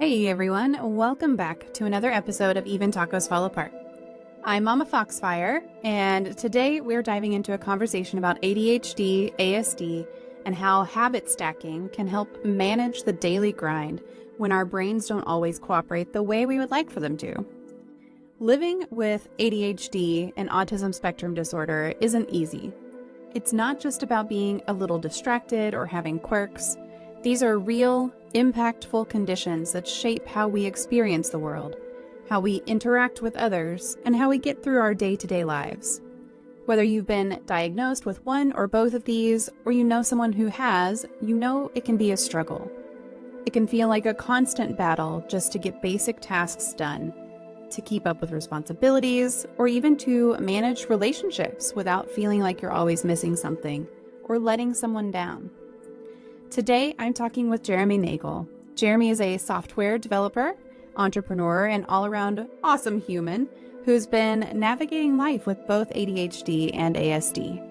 Hey everyone, welcome back to another episode of Even Tacos Fall Apart. I'm MommaFoxFire, and today we're diving into a conversation about ADHD, ASD, and how habit stacking can help manage the daily grind when our brains don't always cooperate the way we would like for them to. Living with ADHD and Autism Spectrum Disorder isn't easy. It's not just about being a little distracted or having quirks. These are real, impactful conditions that shape how we experience the world, how we interact with others, and how we get through our day-to-day lives. Whether you've been diagnosed with one or both of these, or you know someone who has, you know it can be a struggle. It can feel like a constant battle just to get basic tasks done, to keep up with responsibilities, or even to manage relationships without feeling like you're always missing something or letting someone down. Today, I'm talking with Jeremy Nagel. Jeremy is a software developer, entrepreneur, and all-around awesome human who's been navigating life with both ADHD and ASD.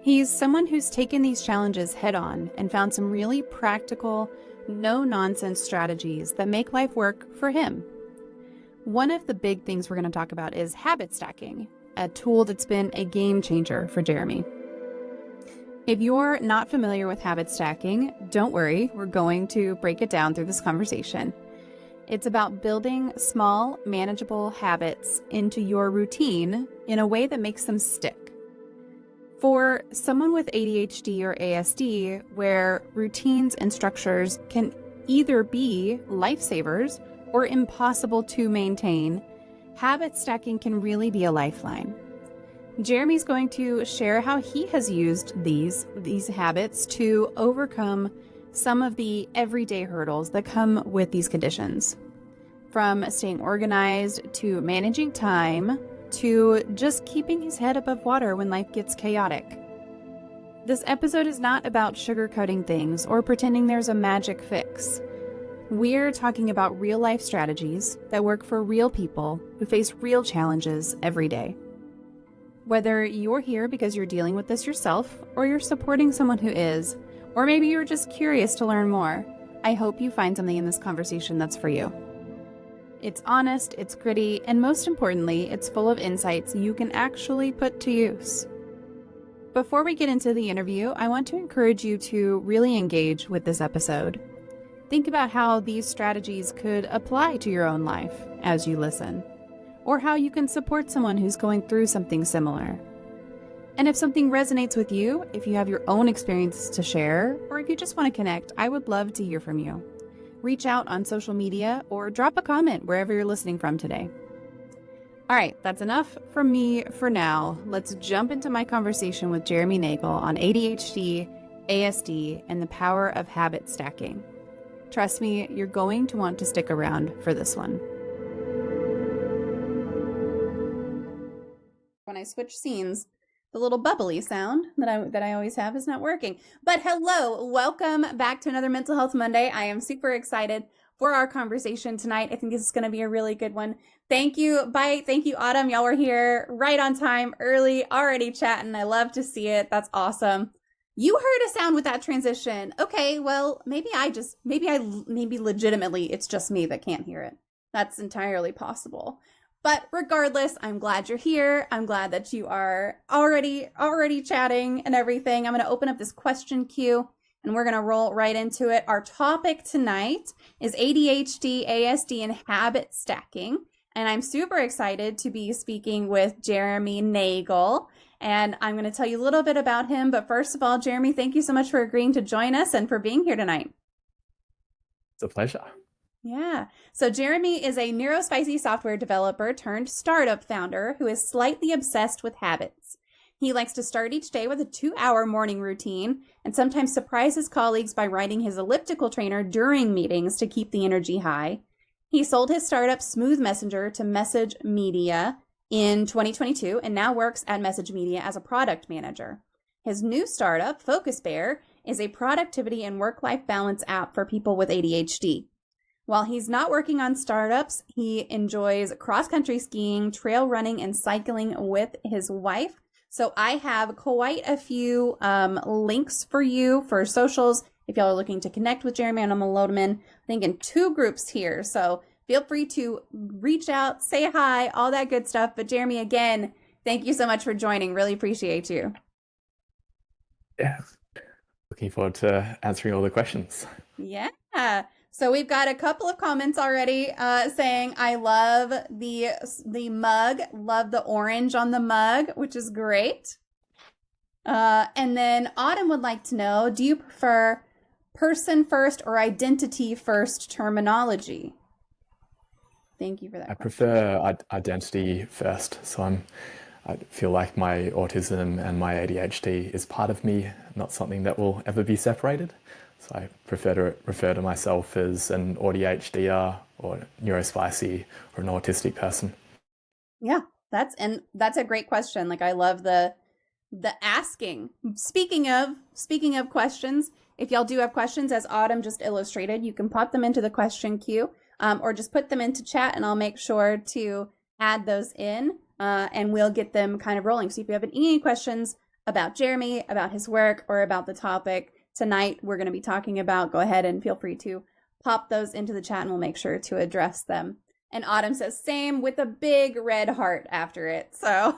He's someone who's taken these challenges head-on and found some really practical, no-nonsense strategies that make life work for him. One of the big things we're going to talk about is habit stacking, a tool that's been a game changer for Jeremy. If you're not familiar with habit stacking, don't worry, we're going to break it down through this conversation. It's about building small, manageable habits into your routine in a way that makes them stick. For someone with ADHD or ASD, where routines and structures can either be lifesavers or impossible to maintain, habit stacking can really be a lifeline. Jeremy's going to share how he has used these habits to overcome some of the everyday hurdles that come with these conditions. From staying organized to managing time to just keeping his head above water when life gets chaotic. This episode is not about sugarcoating things or pretending there's a magic fix. We're talking about real life strategies that work for real people who face real challenges every day. Whether you're here because you're dealing with this yourself, or you're supporting someone who is, or maybe you're just curious to learn more, I hope you find something in this conversation that's for you. It's honest, it's gritty, and most importantly, it's full of insights you can actually put to use. Before we get into the interview, I want to encourage you to really engage with this episode. Think about how these strategies could apply to your own life as you listen, or how you can support someone who's going through something similar. And if something resonates with you, if you have your own experiences to share, or if you just want to connect, I would love to hear from you. Reach out on social media or drop a comment wherever you're listening from today. All right, that's enough from me for now. Let's jump into my conversation with Jeremy Nagel on ADHD, ASD, and the power of habit stacking. Trust me, you're going to want to stick around for this one. When I switch scenes, the little bubbly sound that I always have is not working. But hello, welcome back to another Mental Health Monday. I am super excited for our conversation tonight. I think this is going to be a really good one. Thank you, Bite. Thank you, Autumn. Y'all were here right on time, early, already chatting. I love to see it. That's awesome. You heard a sound with that transition. Okay, well, maybe legitimately it's just me that can't hear it. That's entirely possible. But regardless, I'm glad you're here. I'm glad that you are already chatting and everything. I'm going to open up this question queue and we're going to roll right into it. Our topic tonight is ADHD, ASD, and habit stacking. And I'm super excited to be speaking with Jeremy Nagel. And I'm going to tell you a little bit about him. But first of all, Jeremy, thank you so much for agreeing to join us and for being here tonight. It's a pleasure. Yeah. So Jeremy is a neurospicy software developer turned startup founder who is slightly obsessed with habits. He likes to start each day with a 2-hour morning routine and sometimes surprise his colleagues by riding his elliptical trainer during meetings to keep the energy high. He sold his startup Smooth Messenger to Message Media in 2022 and now works at Message Media as a product manager. His new startup, Focus Bear, is a productivity and work-life balance app for people with ADHD. While he's not working on startups, he enjoys cross-country skiing, trail running, and cycling with his wife. So I have quite a few links for you for socials if y'all are looking to connect with Jeremy, I'm gonna load him in, I think, in 2 groups here. So feel free to reach out, say hi, all that good stuff. But Jeremy, again, thank you so much for joining. Really appreciate you. Yeah. Looking forward to answering all the questions. Yeah. So we've got a couple of comments already saying, I love the mug, love the orange on the mug, which is great. And then Autumn would like to know, do you prefer person first or identity first terminology? Thank you for that. I prefer identity first. So I feel like my autism and my ADHD is part of me, not something that will ever be separated. So I prefer to refer to myself as an ADHDer or neurospicy or an autistic person. Yeah, that's a great question. Like, I love the asking. Speaking of questions, if y'all do have questions, as Autumn just illustrated, you can pop them into the question queue, or just put them into chat, and I'll make sure to add those in, and we'll get them kind of rolling. So if you have any questions about Jeremy, about his work, or about the topic tonight we're going to be talking about, go ahead and feel free to pop those into the chat, and we'll make sure to address them. And Autumn says same, with a big red heart after it. So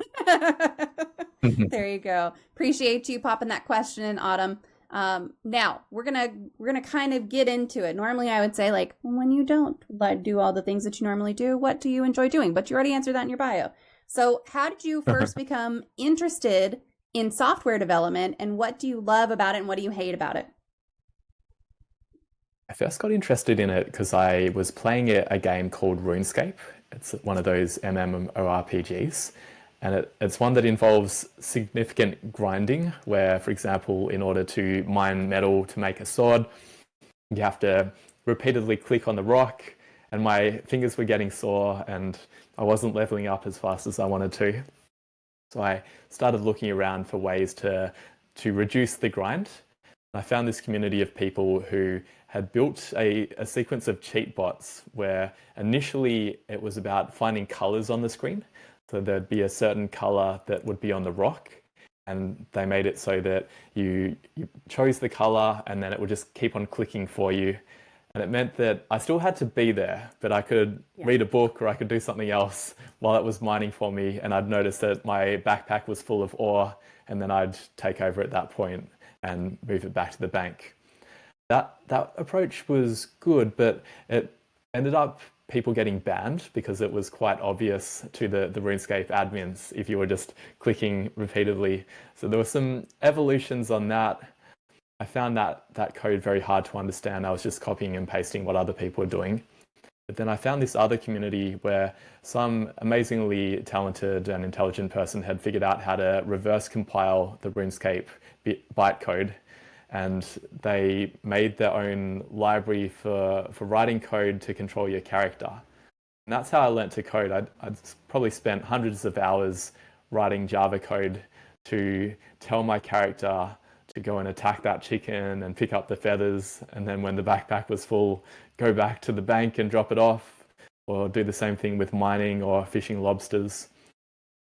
there you go. Appreciate you popping that question in, Autumn. Now we're gonna kind of get into it. Normally I would say, like, when you don't do all the things that you normally do, what do you enjoy doing? But you already answered that in your bio. So how did you first become interested in software development, and what do you love about it and what do you hate about it? I first got interested in it because I was playing a game called RuneScape. It's one of those MMORPGs, and it's one that involves significant grinding, where, for example, in order to mine metal to make a sword, you have to repeatedly click on the rock, and my fingers were getting sore and I wasn't leveling up as fast as I wanted to. So I started looking around for ways to reduce the grind. I found this community of people who had built a sequence of cheat bots where initially it was about finding colors on the screen. So there'd be a certain color that would be on the rock, and they made it so that you chose the color and then it would just keep on clicking for you. And it meant that I still had to be there, but I could read a book or I could do something else while it was mining for me. And I'd notice that my backpack was full of ore, and then I'd take over at that point and move it back to the bank. That approach was good, but it ended up people getting banned because it was quite obvious to the RuneScape admins if you were just clicking repeatedly. So there were some evolutions on that. I found that code very hard to understand. I was just copying and pasting what other people were doing. But then I found this other community where some amazingly talented and intelligent person had figured out how to reverse compile the RuneScape bytecode, and they made their own library for writing code to control your character. And that's how I learned to code. I'd probably spent hundreds of hours writing Java code to tell my character to go and attack that chicken and pick up the feathers, and then when the backpack was full, go back to the bank and drop it off, or do the same thing with mining or fishing lobsters.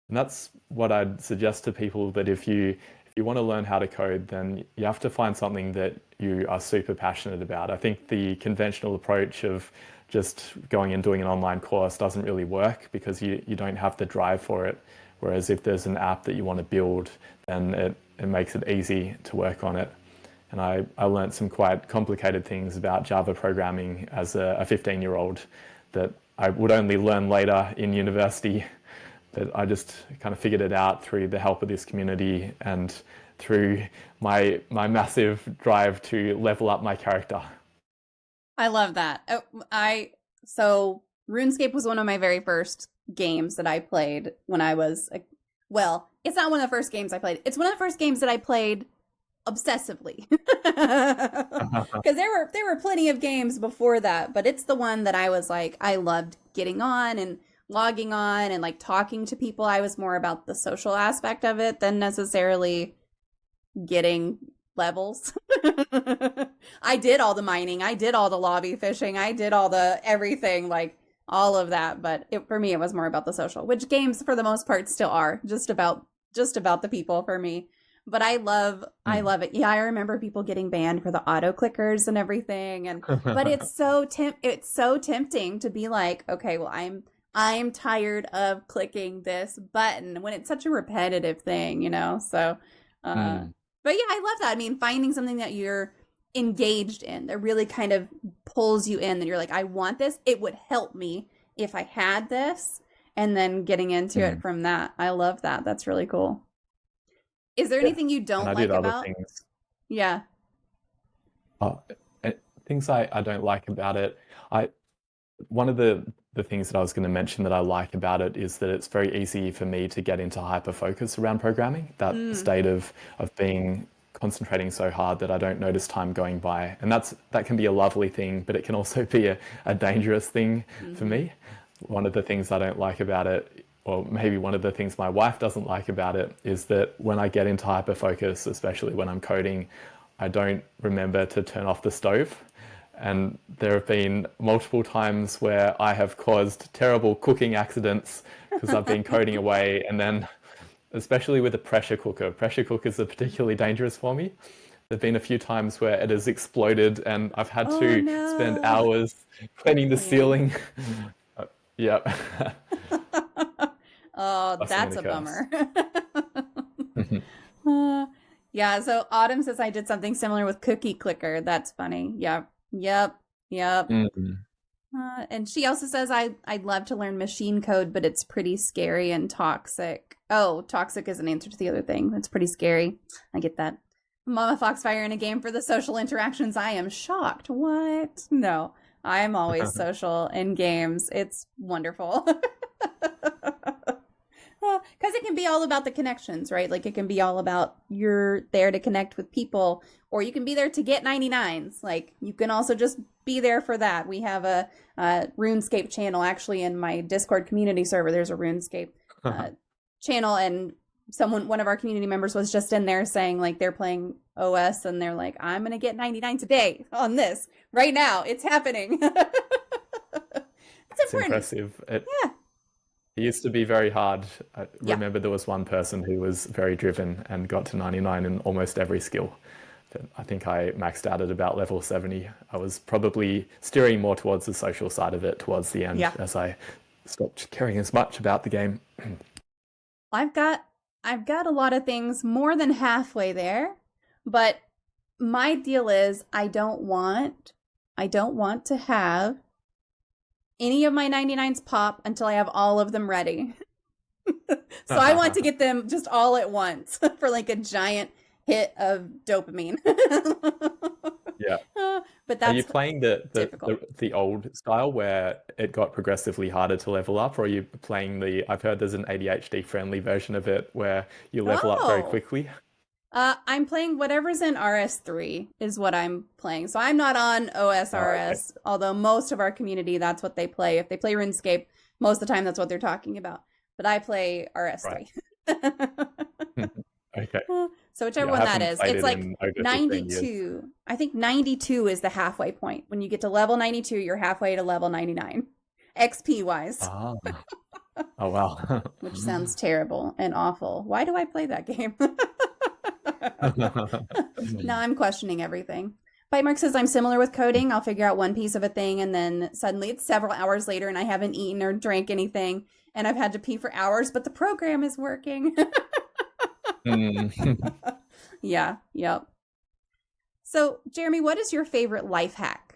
And that's what I'd suggest to people, that if you want to learn how to code, then you have to find something that you are super passionate about. I think the conventional approach of just going and doing an online course doesn't really work because you don't have the drive for it. Whereas if there's an app that you want to build, then it makes it easy to work on it. And I learned some quite complicated things about Java programming as a 15-year-old that I would only learn later in university. But I just kind of figured it out through the help of this community and through my massive drive to level up my character. I love that. So RuneScape was one of my very first games that I played when I was, well, it's not one of the first games I played. It's one of the first games that I played obsessively. Because there were plenty of games before that, but it's the one that I was like, I loved getting on and logging on and like talking to people. I was more about the social aspect of it than necessarily getting levels. I did all the mining, I did all the lobby fishing, I did all the everything, like all of that, but for me it was more about the social, which games for the most part still are just about the people for me. But I love it. Yeah, I remember people getting banned for the auto clickers and everything. But it's so tempting to be like, okay, well, I'm tired of clicking this button when it's such a repetitive thing, you know? So, Mm. but yeah, I love that. I mean, finding something that you're engaged in that really kind of pulls you in, that you're like, I want this. It would help me if I had this. And then getting into it Mm. from that. I love that. That's really cool. Is there Yeah. anything you And don't I like did other about? things. Yeah. Oh, things I don't like about it. I One of the things that I was going to mention that I like about it is that it's very easy for me to get into hyper focus around programming. That Mm, state of being concentrating so hard that I don't notice time going by, and that can be a lovely thing, but it can also be a dangerous thing for hmm. me. One of the things I don't like about it, or maybe one of the things my wife doesn't like about it, is that when I get into hyper focus, especially when I'm coding, I don't remember to turn off the stove. And there have been multiple times where I have caused terrible cooking accidents because I've been coding away. And then, especially with a pressure cookers are particularly dangerous for me. There've been a few times where it has exploded and I've had Oh to spend no. hours cleaning the Cleaning. ceiling. Yeah, Oh, blessing and that's a a curse. bummer. Uh, yeah, so Autumn says I did something similar with Cookie Clicker. That's funny. Yep. Yep. Yep. Mm. And she also says I'd love to learn machine code, but it's pretty scary and toxic. Oh, toxic is an answer to the other thing. That's pretty scary. I get that. Mama Foxfire in a game for the social interactions. I am shocked. What? No, I am always social in games. It's wonderful. Because it can be all about the connections, right? Like it can be all about you're there to connect with people, or you can be there to get 99s. Like you can also just be there for that. We have a RuneScape channel actually in my Discord community server. There's a RuneScape uh, channel, and one of our community members was just in there saying like they're playing OS and they're like, I'm gonna get 99 today on this right now. It's happening. It's It's important. impressive. Yeah. It used to be very hard. I Yeah. remember there was one person who was very driven and got to 99 in almost every skill. But I think I maxed out at about level 70. I was probably steering more towards the social side of it towards the end Yeah. as I stopped caring as much about the game. I've got a lot of things more than halfway there, but my deal is I don't want to have any of my 99s pop until I have all of them ready. So I want to get them just all at once for like a giant hit of dopamine. Yeah. But Are you that's playing difficult. the old style where it got progressively harder to level up, or are you playing I've heard there's an ADHD friendly version of it where you level up very Oh. quickly? I'm playing whatever's in RS3 is what I'm playing. So I'm not on Oh, okay. OSRS, although most of our community, that's what they play. If they play RuneScape, most of the time that's what they're talking about. But I play Right. RS3. Okay. So whichever Yeah, I one that haven't is, played it's it like in over 15 years. 92. I think 92 is the halfway point. When you get to level 92, you're halfway to level 99, XP wise, Ah. Oh, wow. which sounds terrible and awful. Why do I play that game? Now I'm questioning everything. Bite Mark says I'm similar with coding. I'll figure out one piece of a thing and then suddenly it's several hours later and I haven't eaten or drank anything and I've had to pee for hours, but the program is working. Mm. Yeah, yep. So, Jeremy, what is your favorite life hack?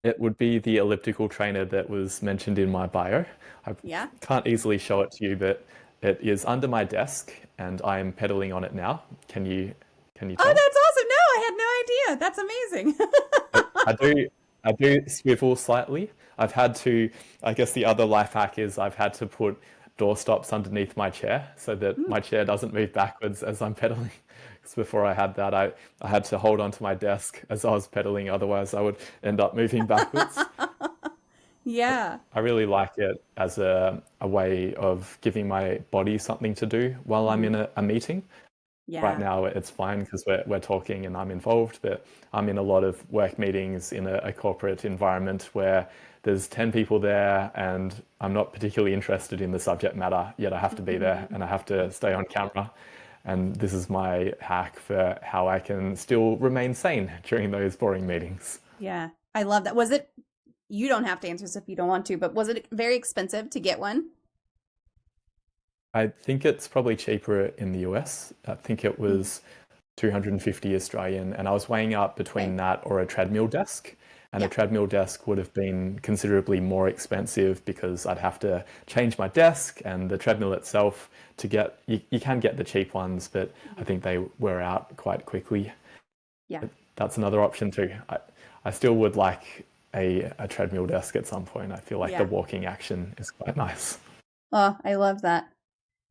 It would be the elliptical trainer that was mentioned in my bio. I Yeah? can't easily show it to you, but it is under my desk and I am pedaling on it now. Can you Oh, tell? that's awesome. No, I had no idea. That's amazing. I do swivel slightly. I've had to, I guess the other life hack is I've had to put door stops underneath my chair so that Mm. my chair doesn't move backwards as I'm pedaling. Because before I had that, I had to hold onto my desk as I was pedaling, otherwise I would end up moving backwards. Yeah. I really like it as a way of giving my body something to do while I'm Hmm. in a meeting. Right Yeah. now it's fine because we're talking and I'm involved, but I'm in a lot of work meetings in a corporate environment where there's 10 people there and I'm not particularly interested in the subject matter, yet I have to be there Mhm. and I have to stay on camera. And this is my hack for how I can still remain sane during those boring meetings. Yeah, I love that. You don't have to answer this if you don't want to, but was it very expensive to get one? I think it's probably cheaper in the US. I think it was 250 Australian, and I was weighing up between that or a treadmill desk. And a treadmill desk would have been considerably more expensive because I'd have to change my desk, and the treadmill itself to get, you can get the cheap ones, but I think they wear out quite quickly. Yeah. But that's another option too. I still would like a treadmill desk at some point. I feel like the walking action is quite nice. Oh, I love that.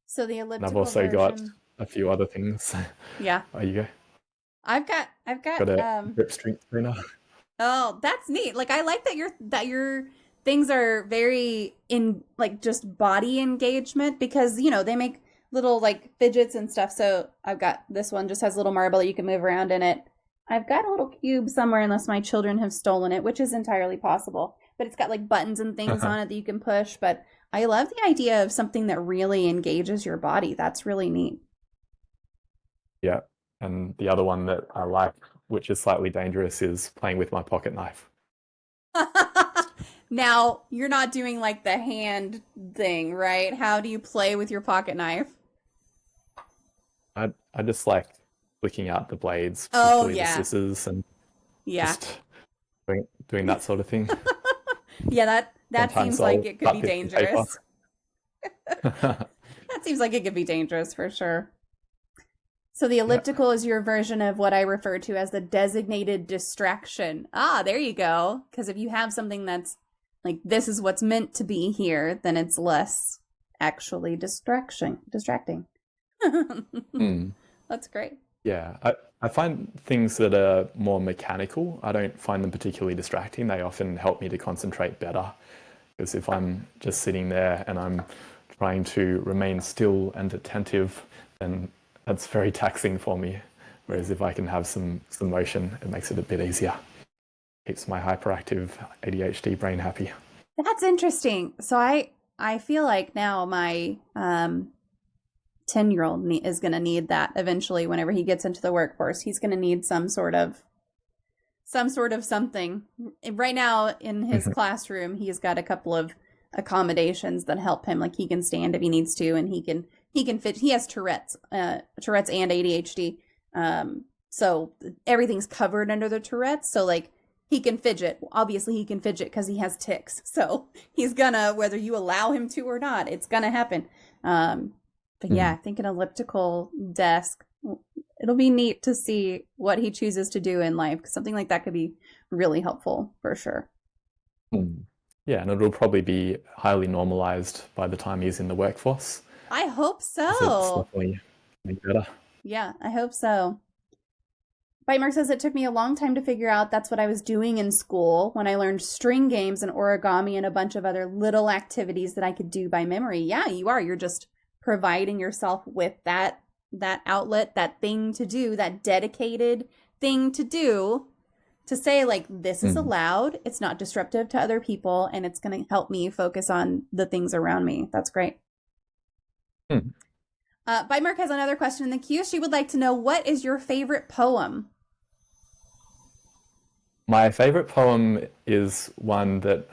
So the And elliptical I've also got version. a few other things. Yeah. There you go. I've got Got a grip strength trainer. Oh, that's neat. Like I like that your things are very in like just body engagement because they make little like fidgets and stuff. So I've got this one just has a little marble that you can move around in it. I've got a little cube somewhere unless my children have stolen it, which is entirely possible. But it's got like buttons and things on it that you can push. But I love the idea of something that really engages your body. That's really neat. Yeah. And the other one that I like, which is slightly dangerous, is playing with my pocket knife. Now, you're not doing like the hand thing, right? How do you play with your pocket knife? I just like flicking out the blades, Oh, particularly yeah. the scissors, and Yeah. just doing that sort of thing. Yeah, that Sometimes seems like I'll it could cut be bits of paper. dangerous. That seems like it could be dangerous for sure. So the elliptical is your version of what I refer to as the designated distraction. Ah, there you go. Because if you have something that's like, this is what's meant to be here, then it's less actually distracting. Mm. That's great. Yeah, I find things that are more mechanical, I don't find them particularly distracting. They often help me to concentrate better. Because if I'm just sitting there and I'm trying to remain still and attentive, then that's very taxing for me. Whereas if I can have some motion, it makes it a bit easier. Keeps my hyperactive ADHD brain happy. That's interesting. So I feel like now my 10-year-old is going to need that eventually whenever he gets into the workforce. He's going to need some sort of something. Right now in his classroom, he's got a couple of accommodations that help him. Like he can stand if he needs to, and he can fit. He has Tourette's and ADHD. So everything's covered under the Tourette's. So like he can fidget. Obviously he can fidget because he has tics. So he's gonna, whether you allow him to or not, it's gonna happen. But yeah, I think an elliptical desk, it'll be neat to see what he chooses to do in life, because something like that could be really helpful for sure. Yeah, and it'll probably be highly normalized by the time he's in the workforce. I hope so. It's definitely better. Yeah, I hope so. Bitemark says it took me a long time to figure out that's what I was doing in school when I learned string games and origami and a bunch of other little activities that I could do by memory. Yeah, you are. You're just providing yourself with that outlet, that thing to do, that dedicated thing to do, to say like, this is allowed, it's not disruptive to other people, and it's going to help me focus on the things around me. That's great. Bitemark has another question in the queue. She would like to know, what is your favorite poem? My favorite poem is one that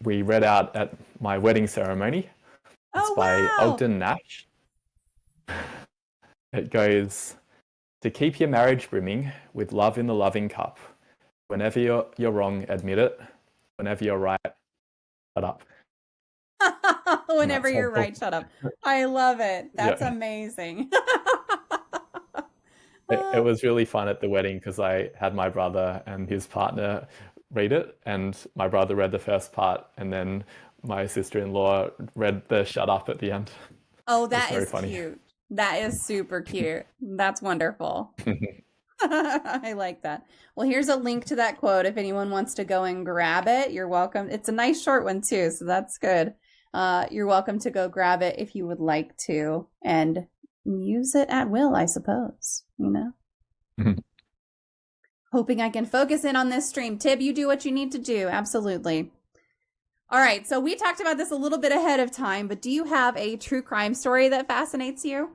we read out at my wedding ceremony. It's by Ogden Nash. It goes, "To keep your marriage brimming with love in the loving cup. Whenever you're wrong, admit it. Whenever you're right, shut up." Whenever you're right, shut up. I love it. That's amazing. It was really fun at the wedding because I had my brother and his partner read it, and my brother read the first part, and then my sister-in-law read the shut up at the end. Oh, that is cute. That is super cute. That's wonderful. I like that. Well, here's a link to that quote if anyone wants to go and grab it. You're welcome. It's a nice short one too, so that's good. You're welcome to go grab it if you would like to and use it at will, I suppose, Hoping I can focus in on this stream. Tib, you do what you need to do. Absolutely. All right, so we talked about this a little bit ahead of time, but do you have a true crime story that fascinates you?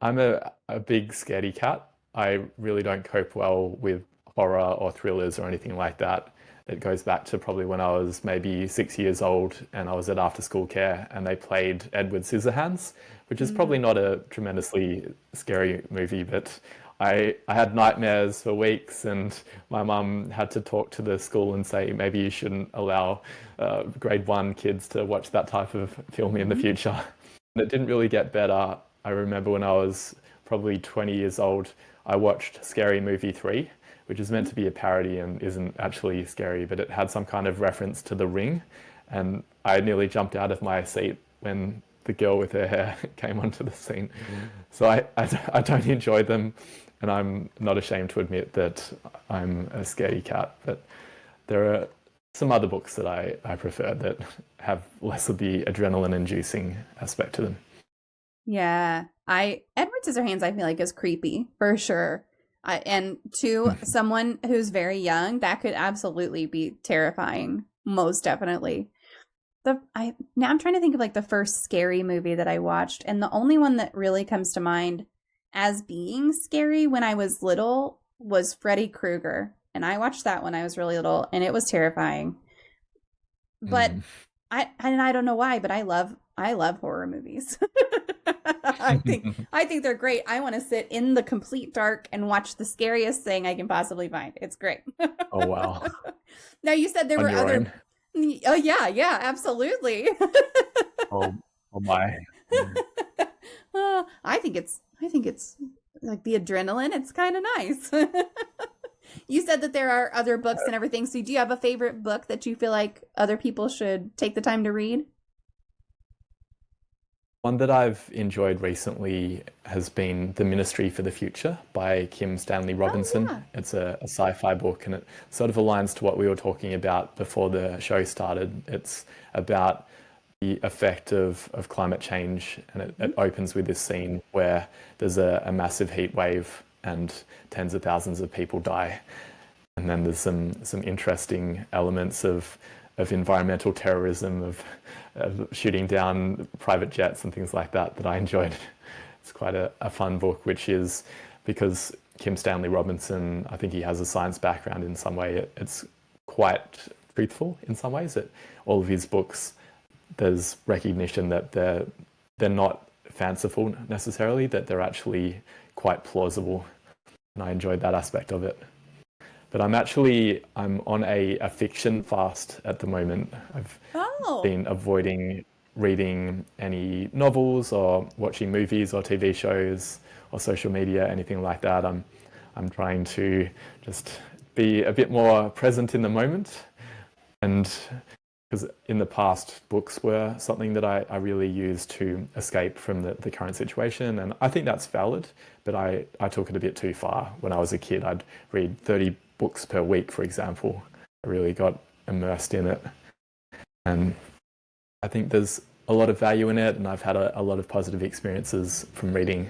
I'm a big scaredy cat. I really don't cope well with horror or thrillers or anything like that. It goes back to probably when I was maybe 6 years old and I was at after school care and they played Edward Scissorhands, which is probably not a tremendously scary movie, but I had nightmares for weeks and my mum had to talk to the school and say maybe you shouldn't allow grade 1 kids to watch that type of film in the future. And it didn't really get better. I remember when I was probably 20 years old, I watched Scary Movie 3, which is meant to be a parody and isn't actually scary, but it had some kind of reference to The Ring. And I nearly jumped out of my seat when the girl with her hair came onto the scene. So I don't enjoy them, and I'm not ashamed to admit that I'm a scaredy cat. But there are some other books that I prefer that have less of the adrenaline-inducing aspect to them. Yeah. Edward Scissorhands I feel like is creepy for sure. And to someone who's very young, that could absolutely be terrifying. Most definitely. Now I'm trying to think of like the first scary movie that I watched, and the only one that really comes to mind as being scary when I was little was Freddy Krueger. And I watched that when I was really little, and it was terrifying. But I don't know why, but I love horror movies. I think they're great. I want to sit in the complete dark and watch the scariest thing I can possibly find. It's great. Oh, wow. Now you said there On were your other own? Oh yeah, absolutely. Oh, oh my. I think it's like the adrenaline. It's kind of nice. You said that there are other books and everything. So do you have a favorite book that you feel like other people should take the time to read? One that I've enjoyed recently has been The Ministry for the Future by Kim Stanley Robinson. Yeah. It's a sci-fi book and it sort of aligns to what we were talking about before the show started. It's about the effect of climate change, and it opens with this scene where there's a massive heat wave and tens of thousands of people die. And then there's some interesting elements of environmental terrorism, of shooting down private jets and things like that I enjoyed. It's quite a fun book, which is because Kim Stanley Robinson, I think he has a science background in some way. It's quite truthful in some ways. All of his books, there's recognition that they're not fanciful necessarily, that they're actually quite plausible. And I enjoyed that aspect of it. But I'm on a fiction fast at the moment. I've been avoiding reading any novels or watching movies or TV shows or social media, anything like that. I'm trying to just be a bit more present in the moment. And because in the past, books were something that I really used to escape from the current situation. And I think that's valid, but I took it a bit too far. When I was a kid, I'd read 30 books per week, for example. I really got immersed in it. And I think there's a lot of value in it, and I've had a lot of positive experiences from reading,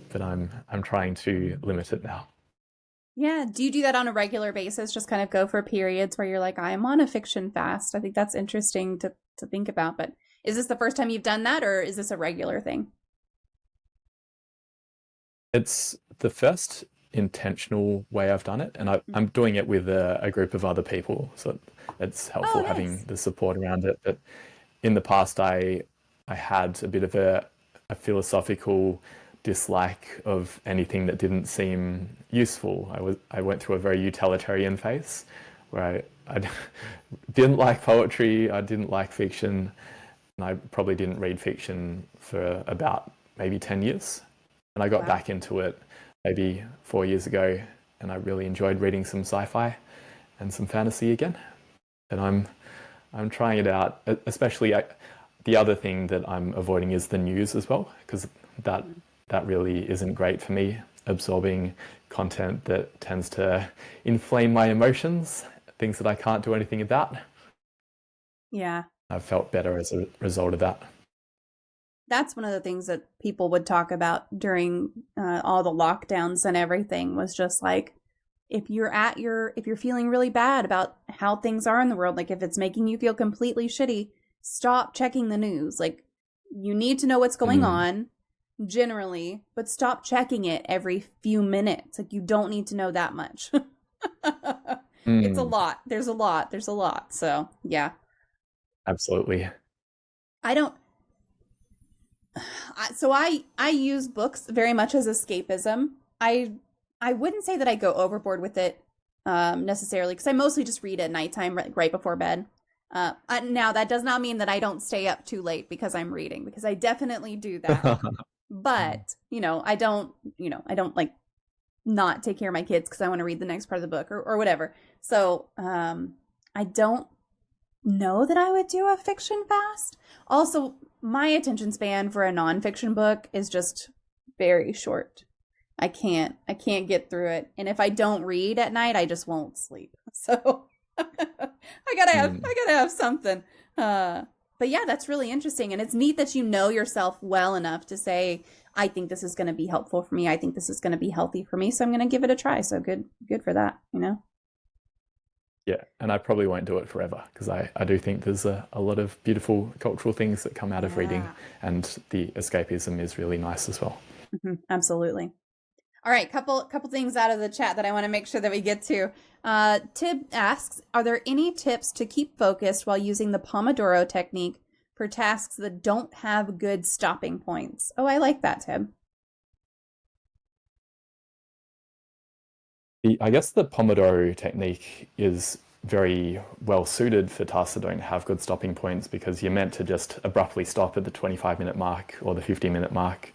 but I'm trying to limit it now. Yeah. Do you do that on a regular basis? Just kind of go for periods where you're like, I'm on a fiction fast. I think that's interesting to think about. But is this the first time you've done that, or is this a regular thing? It's the first intentional way I've done it, and I'm doing it with a group of other people, so it's helpful having the support around it. But in the past, I had a bit of a philosophical dislike of anything that didn't seem useful. I went through a very utilitarian phase where I didn't like poetry, I didn't like fiction, and I probably didn't read fiction for about maybe 10 years. And I got back into it maybe 4 years ago, and I really enjoyed reading some sci-fi and some fantasy again. And I'm trying it out, especially the other thing that I'm avoiding is the news as well, because that really isn't great for me, absorbing content that tends to inflame my emotions, things that I can't do anything about. Yeah. I've felt better as a result of that. That's one of the things that people would talk about during all the lockdowns and everything, was just like, if you're feeling really bad about how things are in the world, like if it's making you feel completely shitty, stop checking the news. Like, you need to know what's going on. generally, but stop checking it every few minutes. Like, you don't need to know that much. It's a lot. There's a lot. So, yeah. Absolutely. I don't I use books very much as escapism. I wouldn't say that I go overboard with it necessarily, because I mostly just read at nighttime, right before bed. Now that does not mean that I don't stay up too late because I'm reading, because I definitely do that. But, I don't like not take care of my kids because I want to read the next part of the book or whatever. So, I don't know that I would do a fiction fast. Also, my attention span for a nonfiction book is just very short. I can't get through it. And if I don't read at night, I just won't sleep. So I gotta have something. But yeah, that's really interesting. And it's neat that you know yourself well enough to say, I think this is going to be helpful for me. I think this is going to be healthy for me. So I'm going to give it a try. So good for that, Yeah, and I probably won't do it forever, because I do think there's a lot of beautiful cultural things that come out of reading, and the escapism is really nice as well. Mm-hmm, absolutely. All right, couple things out of the chat that I want to make sure that we get to. Tib asks, are there any tips to keep focused while using the Pomodoro technique for tasks that don't have good stopping points? Oh, I like that, Tib. I guess the Pomodoro technique is very well suited for tasks that don't have good stopping points, because you're meant to just abruptly stop at the 25-minute mark or the 50-minute mark.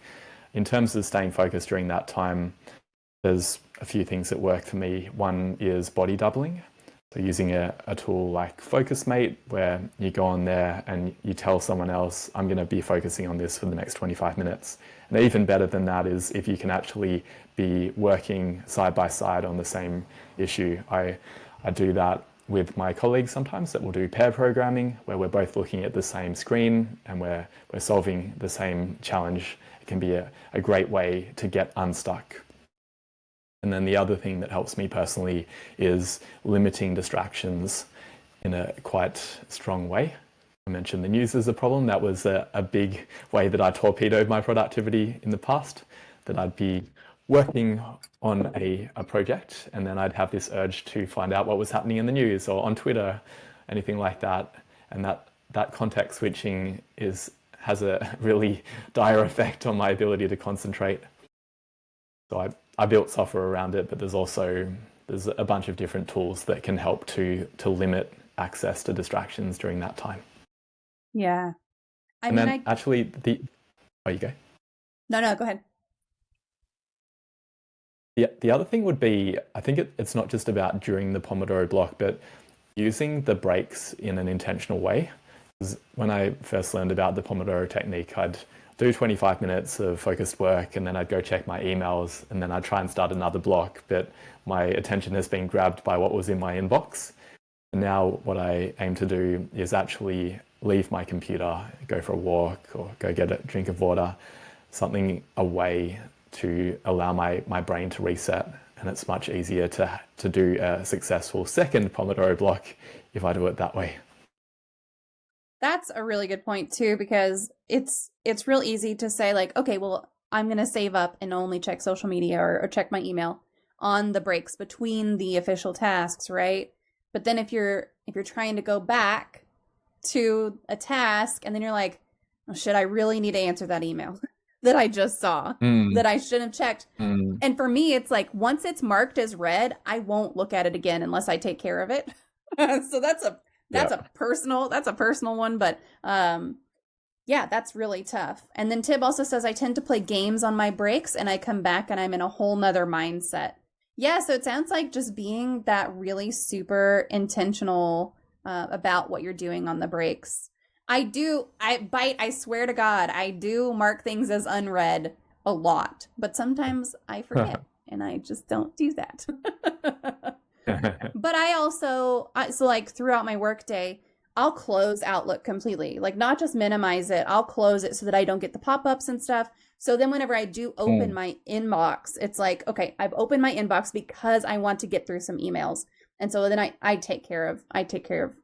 In terms of staying focused during that time, there's a few things that work for me. One is body doubling. So using a tool like FocusMate, where you go on there and you tell someone else, I'm going to be focusing on this for the next 25 minutes. And even better than that is if you can actually be working side by side on the same issue. I do that with my colleagues sometimes, that we'll do pair programming, where we're both looking at the same screen and we're solving the same challenge. It can be a great way to get unstuck. And then the other thing that helps me personally is limiting distractions in a quite strong way. I mentioned the news is a problem. That was a big way that I torpedoed my productivity in the past, that I'd be working on a project, and then I'd have this urge to find out what was happening in the news or on Twitter, anything like that. And that context switching has a really dire effect on my ability to concentrate. So I built software around it, but there's a bunch of different tools that can help to limit access to distractions during that time. Yeah. Oh, you go. No, go ahead. The other thing would be, I think it's not just about during the Pomodoro block, but using the breaks in an intentional way. Because when I first learned about the Pomodoro technique, I'd do 25 minutes of focused work, and then I'd go check my emails, and then I'd try and start another block, but my attention has been grabbed by what was in my inbox. And now what I aim to do is actually leave my computer, go for a walk, or go get a drink of water, something away to allow my brain to reset. And it's much easier to do a successful second Pomodoro block if I do it that way. That's a really good point too, because it's real easy to say like, okay, well, I'm going to save up and only check social media or check my email on the breaks between the official tasks, right? But then if you're trying to go back to a task and then you're like, oh, shit, I really need to answer that email that I just saw that I shouldn't have checked. And for me, it's like, once it's marked as read, I won't look at it again unless I take care of it. So that's a personal one, but yeah, that's really tough. And then Tib also says, I tend to play games on my breaks and I come back and I'm in a whole nother mindset. Yeah, so it sounds like just being that really super intentional about what you're doing on the breaks. I swear to God, I do mark things as unread a lot, but sometimes I forget and I just don't do that. But I also, so like throughout my workday, I'll close Outlook completely, like not just minimize it, I'll close it so that I don't get the pop-ups and stuff. So then whenever I do open my inbox, it's like, okay, I've opened my inbox because I want to get through some emails. And so then I take care of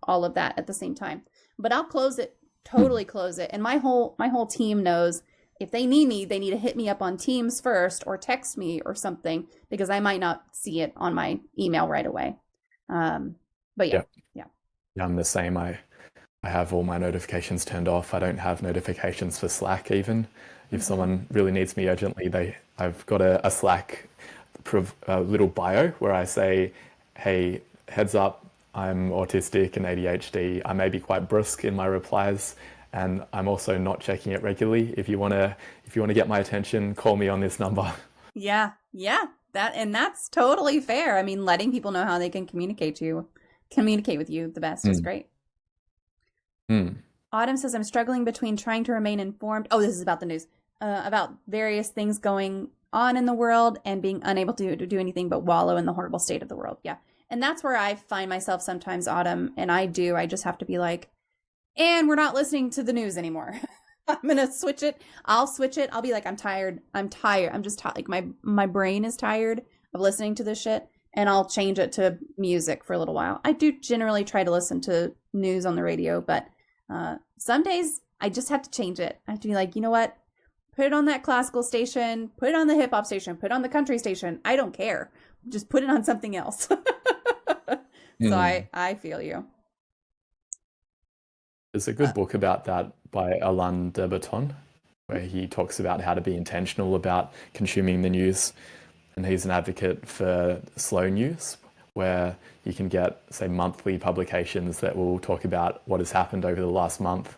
all of that at the same time. But I'll close it, totally close it. And my whole team knows if they need me, they need to hit me up on Teams first or text me or something, because I might not see it on my email right away. But yeah. Yeah, I'm the same. I have all my notifications turned off. I don't have notifications for Slack even. If someone really needs me urgently, I've got a Slack little bio where I say, hey, heads up, I'm autistic and ADHD. I may be quite brusque in my replies, and I'm also not checking it regularly. If you want to get my attention, call me on this number. Yeah. That's totally fair. I mean, letting people know how they can communicate with you the best is great. Autumn says, I'm struggling between trying to remain informed. Oh, this is about the news, about various things going on in the world and being unable to do anything but wallow in the horrible state of the world. Yeah. And that's where I find myself sometimes, Autumn. And I just have to be like, and we're not listening to the news anymore. I'm going to switch it. I'll switch it. I'll be like, I'm tired. I'm just tired. Like my brain is tired of listening to this shit. And I'll change it to music for a little while. I do generally try to listen to news on the radio, but some days I just have to change it. I have to be like, you know what? Put it on that classical station, put it on the hip hop station, put it on the country station. I don't care. Just put it on something else. So I feel you. There's a good book about that by Alain de Botton, where he talks about how to be intentional about consuming the news. And he's an advocate for slow news, where you can get, say, monthly publications that will talk about what has happened over the last month.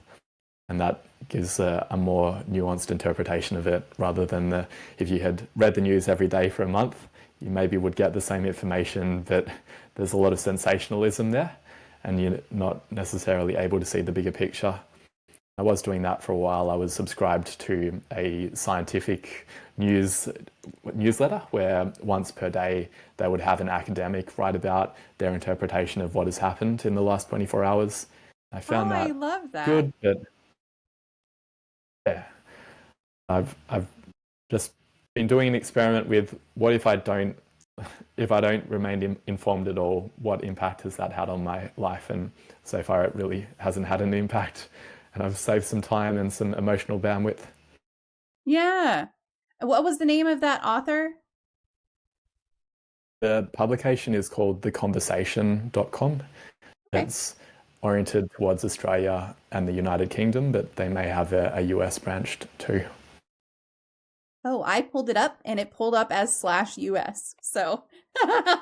And that gives a more nuanced interpretation of it, rather than if you had read the news every day for a month, you maybe would get the same information, but there's a lot of sensationalism there, and you're not necessarily able to see the bigger picture. I was doing that for a while. I was subscribed to a scientific newsletter where once per day they would have an academic write about their interpretation of what has happened in the last 24 hours. I found that I love that. good, but yeah, I've just been doing an experiment with what if I don't remain informed at all, what impact has that had on my life? And so far it really hasn't had an impact, and I've saved some time and some emotional bandwidth. Yeah. What was the name of that author? The publication is called theconversation.com. Okay. It's oriented towards Australia and the United Kingdom, but they may have a US branch too. Oh, I pulled it up and it pulled up as /US. So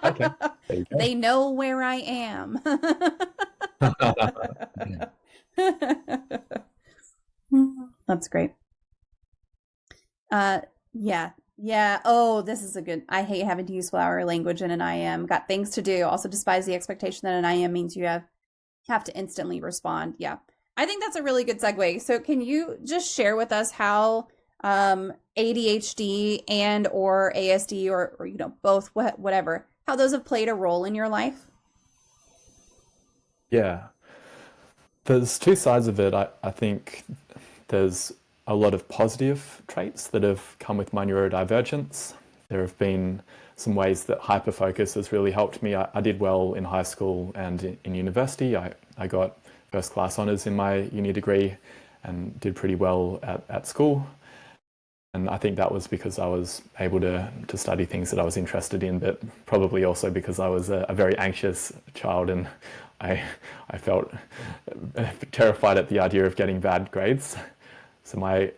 Okay, there you go. They know where I am. That's great. Yeah. Oh, this is a good. I hate having to use flowery language in an IM. Got things to do. Also despise the expectation that an IM means you have to instantly respond. Yeah. I think that's a really good segue. So can you just share with us how ADHD and or ASD or both, whatever, how those have played a role in your life? Yeah. There's two sides of it. I think there's a lot of positive traits that have come with my neurodivergence. There have been some ways that hyperfocus has really helped me. I did well in high school and in university. I got first class honours in my uni degree and did pretty well at school. And I think that was because I was able to study things that I was interested in, but probably also because I was a very anxious child, and I felt terrified at the idea of getting bad grades. So my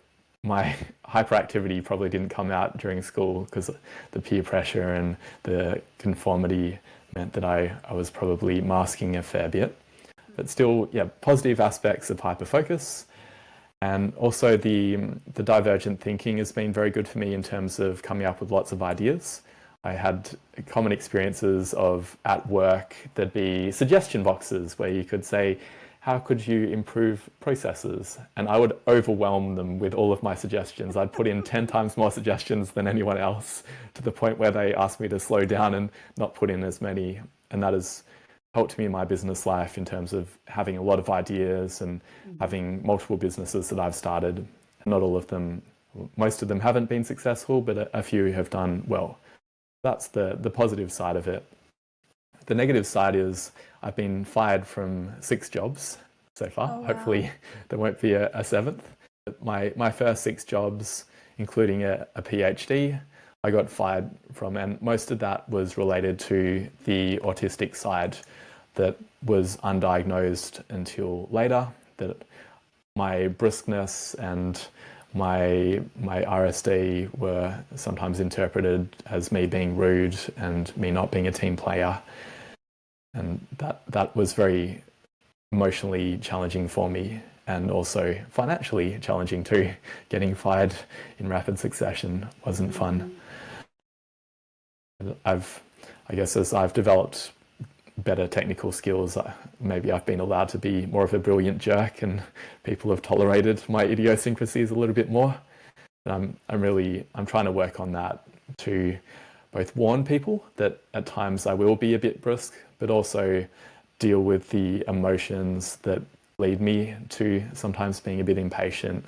hyperactivity probably didn't come out during school because the peer pressure and the conformity meant that I was probably masking a fair bit. But still, yeah, positive aspects of hyperfocus. And also the divergent thinking has been very good for me in terms of coming up with lots of ideas. I had common experiences of at work, there'd be suggestion boxes where you could say, how could you improve processes? And I would overwhelm them with all of my suggestions. I'd put in 10 times more suggestions than anyone else, to the point where they asked me to slow down and not put in as many. And that has helped me in my business life in terms of having a lot of ideas and having multiple businesses that I've started. Not all of them, most of them haven't been successful, but a few have done well. That's the positive side of it. The negative side is I've been fired from 6 jobs so far. Oh, wow. Hopefully there won't be a 7th. My first 6 jobs, including a PhD, I got fired from, and most of that was related to the autistic side that was undiagnosed until later, that my briskness and my RSD were sometimes interpreted as me being rude and me not being a team player. And that was very emotionally challenging for me, and also financially challenging too. Getting fired in rapid succession wasn't fun. I guess as I've developed better technical skills, maybe I've been allowed to be more of a brilliant jerk, and people have tolerated my idiosyncrasies a little bit more. And I'm trying to work on that to both warn people that at times I will be a bit brusque, but also deal with the emotions that lead me to sometimes being a bit impatient,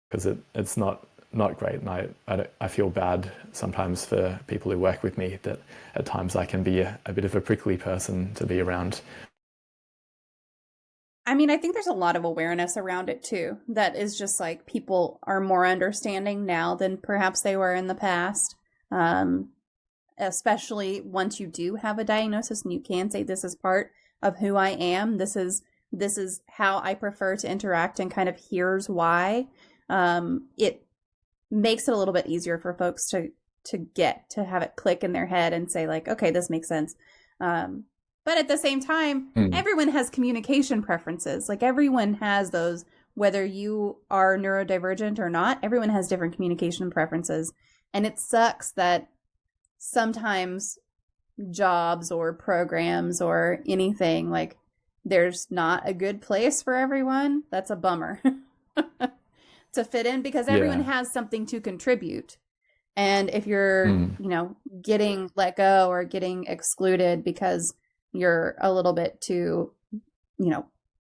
because it's not great. And I feel bad sometimes for people who work with me, that at times I can be a bit of a prickly person to be around. I mean, I think there's a lot of awareness around it too. That is just like people are more understanding now than perhaps they were in the past. Especially once you do have a diagnosis and you can say, this is part of who I am. This is how I prefer to interact, and kind of here's why. It makes it a little bit easier for folks to have it click in their head and say like, okay, this makes sense. But at the same time, everyone has communication preferences. Like everyone has those, whether you are neurodivergent or not, everyone has different communication preferences. And it sucks that sometimes jobs or programs or anything, like there's not a good place for everyone. That's a bummer to fit in, because everyone has something to contribute. And if you're, getting let go or getting excluded because you're a little bit too,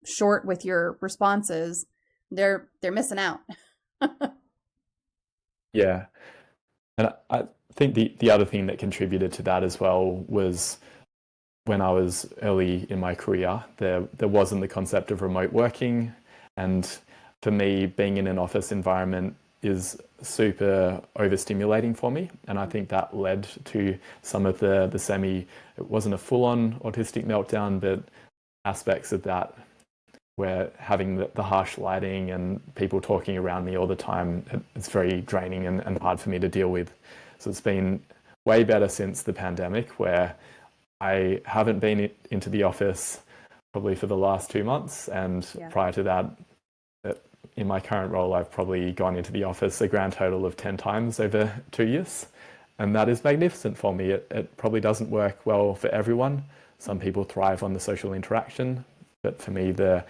short with your responses, they're missing out. Yeah. And I think the other thing that contributed to that as well was when I was early in my career, there wasn't the concept of remote working. And for me, being in an office environment is super overstimulating for me. And I think that led to some of it wasn't a full-on autistic meltdown, but aspects of that, where having the harsh lighting and people talking around me all the time, it's very draining and hard for me to deal with. So it's been way better since the pandemic, where I haven't been into the office probably for the last 2 months. And prior to that, in my current role, I've probably gone into the office a grand total of 10 times over 2 years. And that is magnificent for me. It probably doesn't work well for everyone. Some people thrive on the social interaction, but for me, the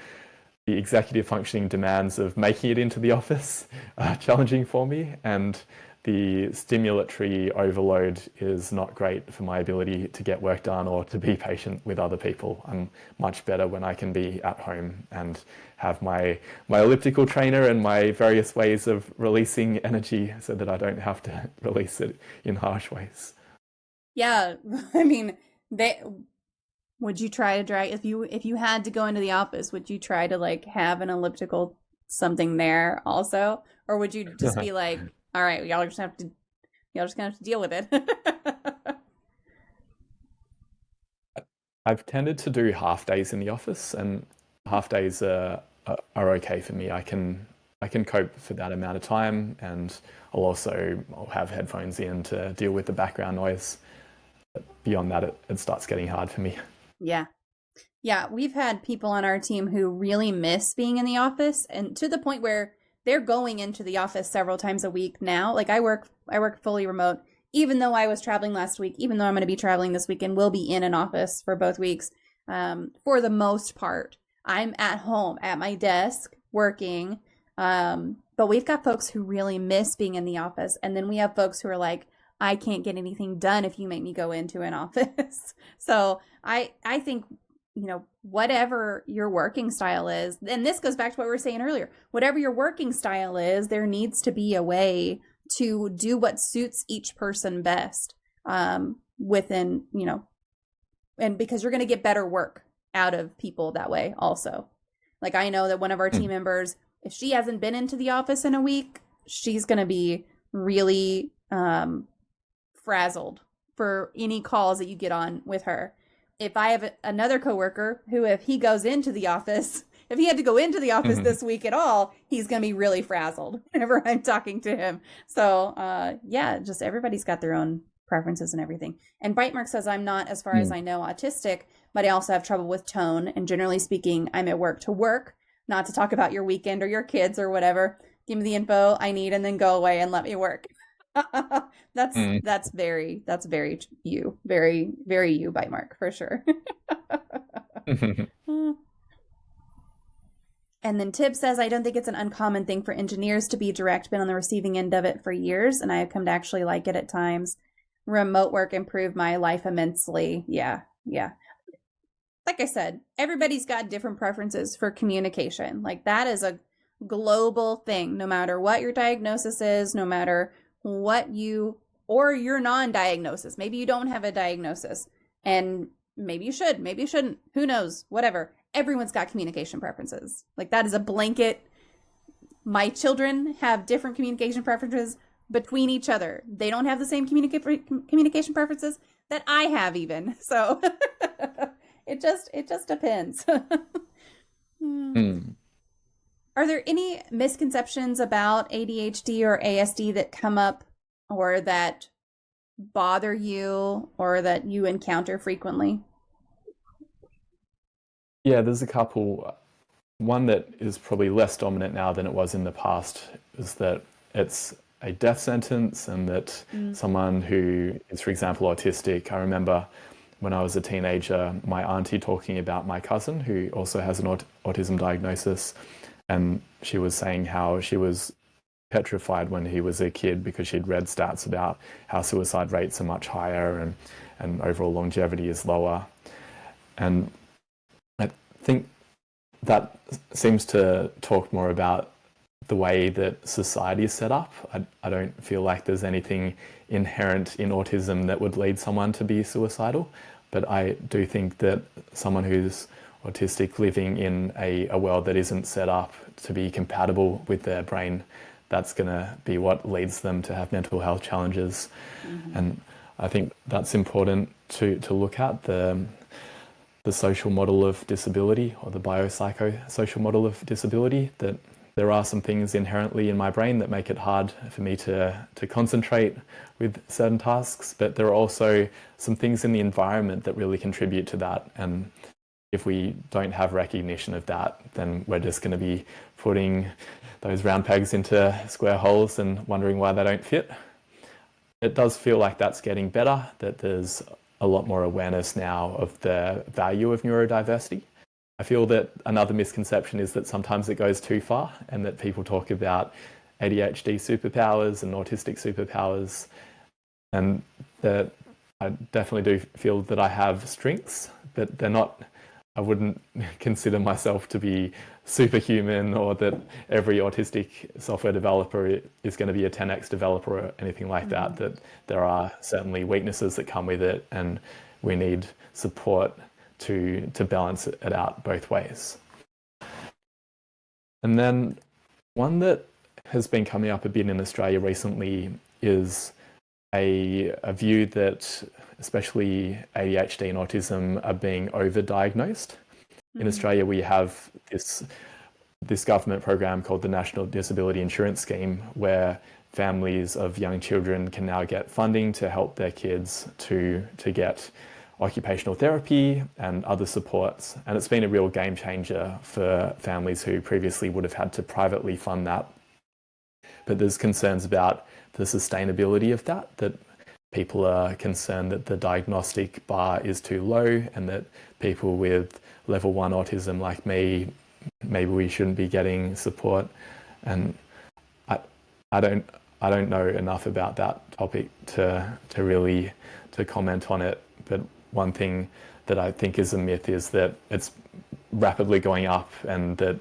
executive functioning demands of making it into the office are challenging for me, and the stimulatory overload is not great for my ability to get work done or to be patient with other people. I'm much better when I can be at home and have my elliptical trainer and my various ways of releasing energy, so that I don't have to release it in harsh ways. Yeah, I mean, would you try to drag, if you had to go into the office, would you try to like have an elliptical something there also, or would you just be like, all right, y'all just gonna have to deal with it? I've tended to do half days in the office, and half days are okay for me. I can cope for that amount of time, and I'll have headphones in to deal with the background noise. But beyond that, it starts getting hard for me. Yeah. We've had people on our team who really miss being in the office, and to the point where they're going into the office several times a week now. Like I work fully remote, even though I was traveling last week, even though I'm going to be traveling this week and will be in an office for both weeks. For the most part, I'm at home at my desk working. But we've got folks who really miss being in the office. And then we have folks who are like, I can't get anything done if you make me go into an office. So I think, whatever your working style is, and this goes back to what we were saying earlier, whatever your working style is, there needs to be a way to do what suits each person best, within, and because you're going to get better work out of people that way also. Like I know that one of our team members, if she hasn't been into the office in a week, she's going to be really frazzled for any calls that you get on with her. If I have another coworker who, if he goes into the office, if he had to go into the office this week at all, he's going to be really frazzled whenever I'm talking to him. So, yeah, just everybody's got their own preferences and everything. And Bitemark says, I'm not, as far as I know, autistic, but I also have trouble with tone. And generally speaking, I'm at work to work, not to talk about your weekend or your kids or whatever. Give me the info I need and then go away and let me work. That's very you, very you, Bitemark, for sure. And then Tib says, I don't think it's an uncommon thing for engineers to be direct, been on the receiving end of it for years, and I have come to actually like it at times. Remote work improved my life immensely. Yeah. Like I said, everybody's got different preferences for communication. Like, that is a global thing, no matter what your diagnosis is, no matter what or your non-diagnosis. Maybe you don't have a diagnosis, and maybe you should, maybe you shouldn't. Who knows? Whatever. Everyone's got communication preferences. Like, that is a blanket. My children have different communication preferences between each other. They don't have the same communication preferences that I have even. So it just depends. Are there any misconceptions about ADHD or ASD that come up or that bother you or that you encounter frequently? Yeah, there's a couple. One that is probably less dominant now than it was in the past is that it's a death sentence, and that someone who is, for example, autistic. I remember when I was a teenager, my auntie talking about my cousin who also has an autism diagnosis, and she was saying how she was petrified when he was a kid because she'd read stats about how suicide rates are much higher and overall longevity is lower. And I think that seems to talk more about the way that society is set up. I don't feel like there's anything inherent in autism that would lead someone to be suicidal, but I do think that someone who's autistic living in a world that isn't set up to be compatible with their brain, that's going to be what leads them to have mental health challenges. And I think that's important to look at, the social model of disability, or the biopsychosocial model of disability, that there are some things inherently in my brain that make it hard for me to concentrate with certain tasks, but there are also some things in the environment that really contribute to that. And if we don't have recognition of that, then we're just going to be putting those round pegs into square holes and wondering why they don't fit. It does feel like that's getting better, that there's a lot more awareness now of the value of neurodiversity. I feel that another misconception is that sometimes it goes too far, and that people talk about ADHD superpowers and autistic superpowers, and that I definitely do feel that I have strengths, but they're not, I wouldn't consider myself to be superhuman, or that every autistic software developer is going to be a 10x developer or anything like that, that there are certainly weaknesses that come with it, and we need support to balance it out both ways. And then one that has been coming up a bit in Australia recently is a view that especially ADHD and autism are being overdiagnosed. In Australia, we have this government program called the National Disability Insurance Scheme, where families of young children can now get funding to help their kids to get occupational therapy and other supports. And it's been a real game changer for families who previously would have had to privately fund that. But there's concerns about the sustainability of that people are concerned that the diagnostic bar is too low, and that people with level 1 autism like me, maybe we shouldn't be getting support. And I don't know enough about that topic to really comment on it. But one thing that I think is a myth is that it's rapidly going up, and that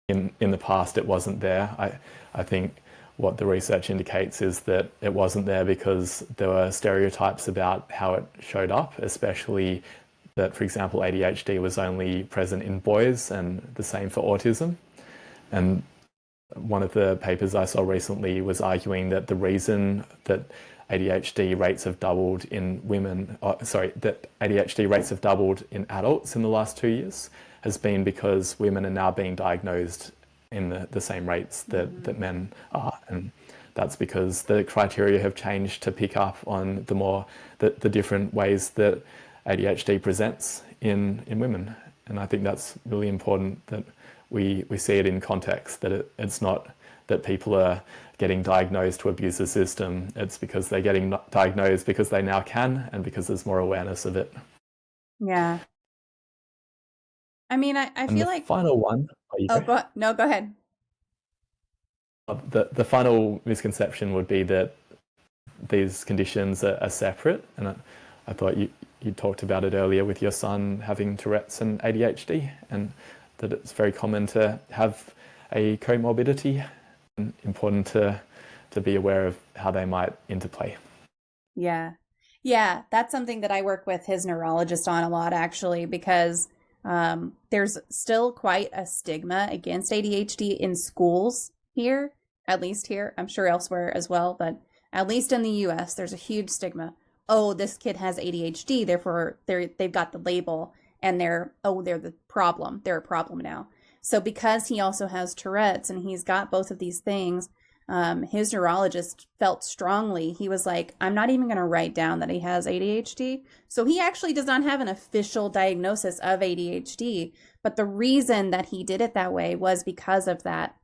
in the past it wasn't there. I think what the research indicates is that it wasn't there because there were stereotypes about how it showed up, especially that, for example, ADHD was only present in boys, and the same for autism. And one of the papers I saw recently was arguing that the reason that ADHD rates have doubled in women, that ADHD rates have doubled in adults in the last 2 years has been because women are now being diagnosed in the same rates that men are. And that's because the criteria have changed to pick up on the different ways that ADHD presents in women. And I think that's really important that we see it in context, that it's not that people are getting diagnosed to abuse the system. It's because they're getting diagnosed because they now can and because there's more awareness of it. Yeah. I mean, I feel like... final one... No, go ahead. The final misconception would be that these conditions are separate. And I thought you talked about it earlier with your son having Tourette's and ADHD, and that it's very common to have a comorbidity, and important to be aware of how they might interplay. Yeah, that's something that I work with his neurologist on a lot, actually, because there's still quite a stigma against ADHD in schools here, at least here. I'm sure elsewhere as well, but at least in the US, there's a huge stigma. Oh, this kid has ADHD, therefore they've got the label, and they're the problem. They're a problem now. So because he also has Tourette's and he's got both of these things, his neurologist felt strongly. He was like, I'm not even going to write down that he has ADHD. So he actually does not have an official diagnosis of ADHD. But the reason that he did it that way was because of that,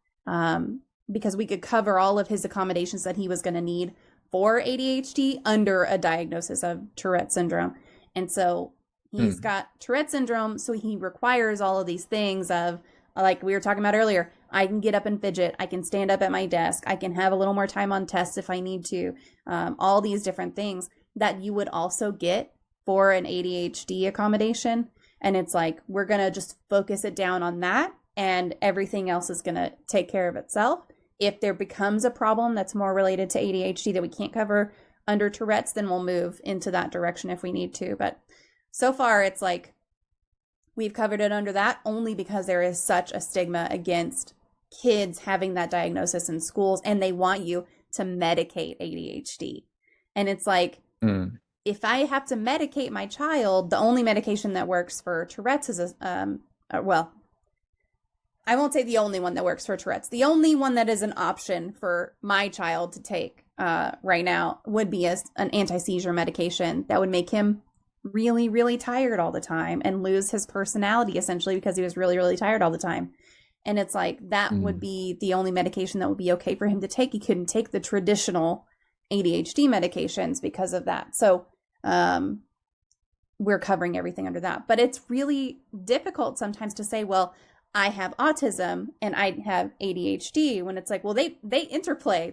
because we could cover all of his accommodations that he was going to need for ADHD under a diagnosis of Tourette syndrome. And so he's got Tourette syndrome, so he requires all of these things of, like we were talking about earlier, I can get up and fidget, I can stand up at my desk, I can have a little more time on tests if I need to, all these different things that you would also get for an ADHD accommodation. And it's like, we're going to just focus it down on that, and everything else is going to take care of itself. If there becomes a problem that's more related to ADHD that we can't cover under Tourette's, then we'll move into that direction if we need to. But so far, it's like we've covered it under that only because there is such a stigma against kids having that diagnosis in schools, and they want you to medicate ADHD. And it's like, if I have to medicate my child, the only medication that works for Tourette's is I won't say the only one that works for Tourette's. The only one that is an option for my child to take right now would be an anti-seizure medication that would make him really, really tired all the time and lose his personality, essentially, because he was really, really tired all the time. And it's like, that would be the only medication that would be okay for him to take. He couldn't take the traditional ADHD medications because of that. So we're covering everything under that. But it's really difficult sometimes to say, well, I have autism and I have ADHD, when it's like, well, they interplay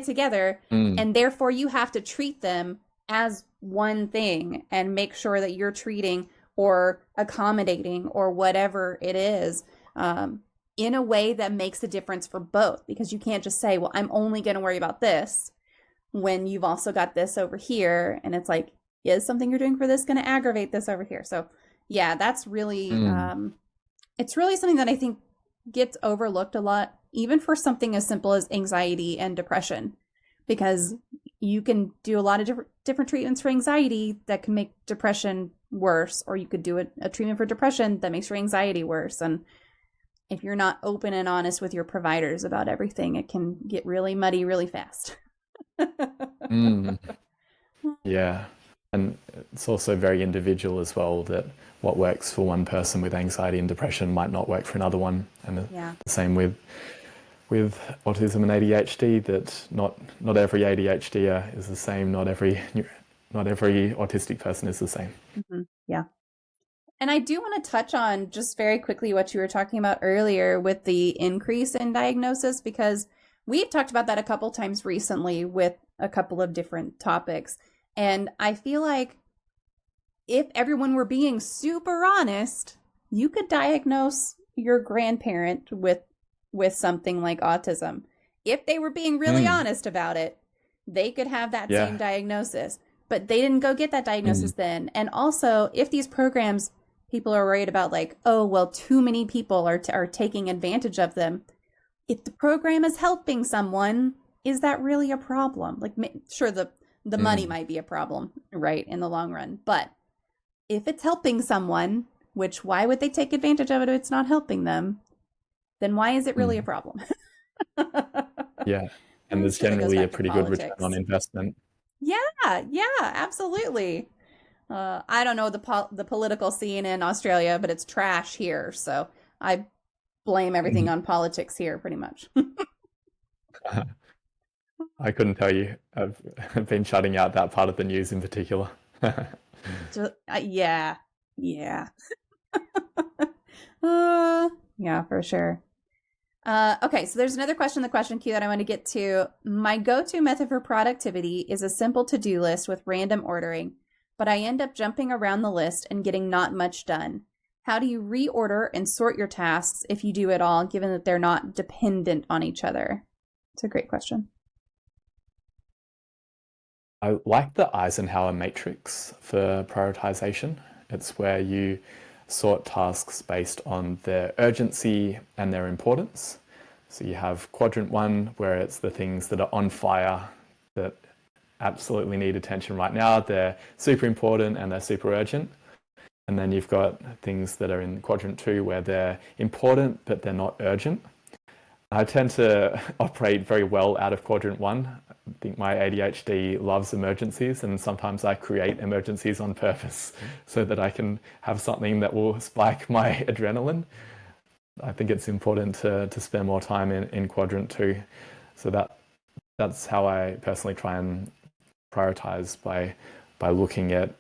together, and therefore you have to treat them as one thing and make sure that you're treating or accommodating or whatever it is in a way that makes a difference for both, because you can't just say, well, I'm only going to worry about this when you've also got this over here. And it's like, is something you're doing for this going to aggravate this over here? So yeah, that's really, it's really something that I think gets overlooked a lot, even for something as simple as anxiety and depression, because you can do a lot of different treatments for anxiety that can make depression worse, or you could do a treatment for depression that makes your anxiety worse. And if you're not open and honest with your providers about everything, it can get really muddy really fast. Yeah. And it's also very individual as well, that what works for one person with anxiety and depression might not work for another one. And the same with autism and ADHD, that not every ADHD is the same. Not every autistic person is the same. Yeah. And I do want to touch on just very quickly what you were talking about earlier with the increase in diagnosis, because we've talked about that a couple times recently with a couple of different topics. And I feel like if everyone were being super honest, you could diagnose your grandparent with something like autism. If they were being really honest about it, they could have that same diagnosis. But they didn't go get that diagnosis then. And also, if these programs, people are worried about like, oh, well, too many people are taking advantage of them. if the program is helping someone, is that really a problem? Like, sure, the money might be a problem, right, in the long run. But if it's helping someone, which why would they take advantage of it if it's not helping them? Then why is it really a problem? Yeah. And there's generally a pretty good return on investment. Yeah, absolutely. I don't know the political scene in Australia, but it's trash here. So I blame everything on politics here, pretty much. I couldn't tell you. I've been shutting out that part of the news in particular. Yeah. Yeah, for sure. Okay, so there's another question in the question queue that I want to get to. My go-to method for productivity is a simple to-do list with random ordering, but I end up jumping around the list and getting not much done. How do you reorder and sort your tasks if you do at all, given that they're not dependent on each other? It's a great question. I like the Eisenhower matrix for prioritization. It's where you sort tasks based on their urgency and their importance. So you have quadrant 1, where it's the things that are on fire, that absolutely need attention right now. They're super important and they're super urgent. And then you've got things that are in quadrant 2, where they're important, but they're not urgent. I tend to operate very well out of quadrant 1. I think my ADHD loves emergencies, and sometimes I create emergencies on purpose so that I can have something that will spike my adrenaline. I think it's important to spend more time in quadrant 2. So that's how I personally try and prioritize, by looking at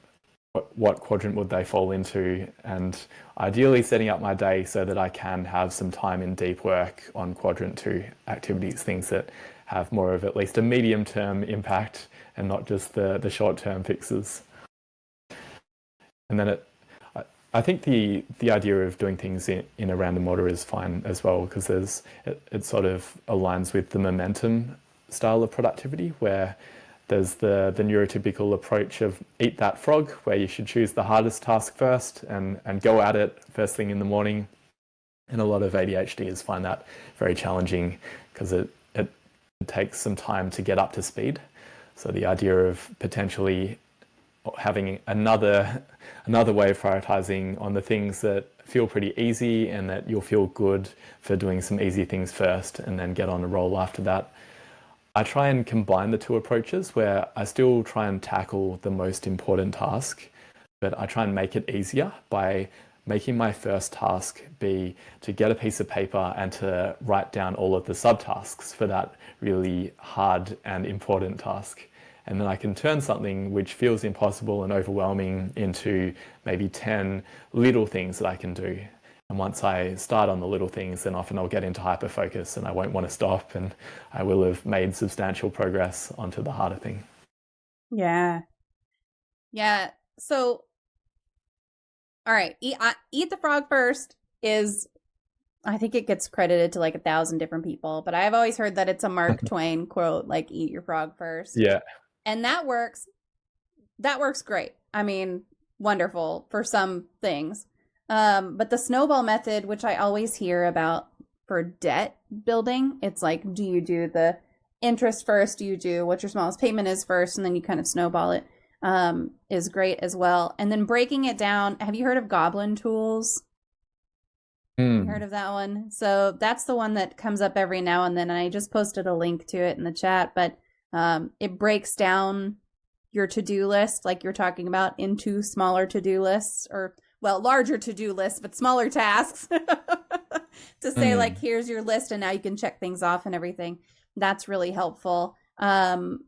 what quadrant would they fall into, and ideally setting up my day so that I can have some time in deep work on quadrant 2 activities, things that have more of at least a medium-term impact and not just the short-term fixes. And then I think the idea of doing things in a random order is fine as well, because it sort of aligns with the momentum style of productivity, where there's the neurotypical approach of eat that frog, where you should choose the hardest task first and go at it first thing in the morning. And a lot of ADHDers find that very challenging, because it takes some time to get up to speed. So the idea of potentially having another way of prioritizing on the things that feel pretty easy, and that you'll feel good for doing some easy things first and then get on a roll after that. I try and combine the two approaches, where I still try and tackle the most important task, but I try and make it easier by making my first task be to get a piece of paper and to write down all of the subtasks for that really hard and important task. And then I can turn something which feels impossible and overwhelming into maybe 10 little things that I can do. And once I start on the little things, then often I'll get into hyperfocus and I won't want to stop, and I will have made substantial progress onto the harder thing. Yeah. So, all right, eat the frog first is, I think it gets credited to like 1,000 different people, but I've always heard that it's a Mark Twain quote, like eat your frog first. Yeah. And that works. That works great. I mean, wonderful for some things. But the snowball method, which I always hear about for debt building, it's like, do you do the interest first? Do you do what your smallest payment is first? And then you kind of snowball it, is great as well. And then breaking it down. Have you heard of Goblin Tools? You heard of that one? So that's the one that comes up every now and then. And I just posted a link to it in the chat, but it breaks down your to-do list, like you're talking about, into smaller to-do lists, or larger to-do lists, but smaller tasks to say like, here's your list and now you can check things off and everything. That's really helpful. And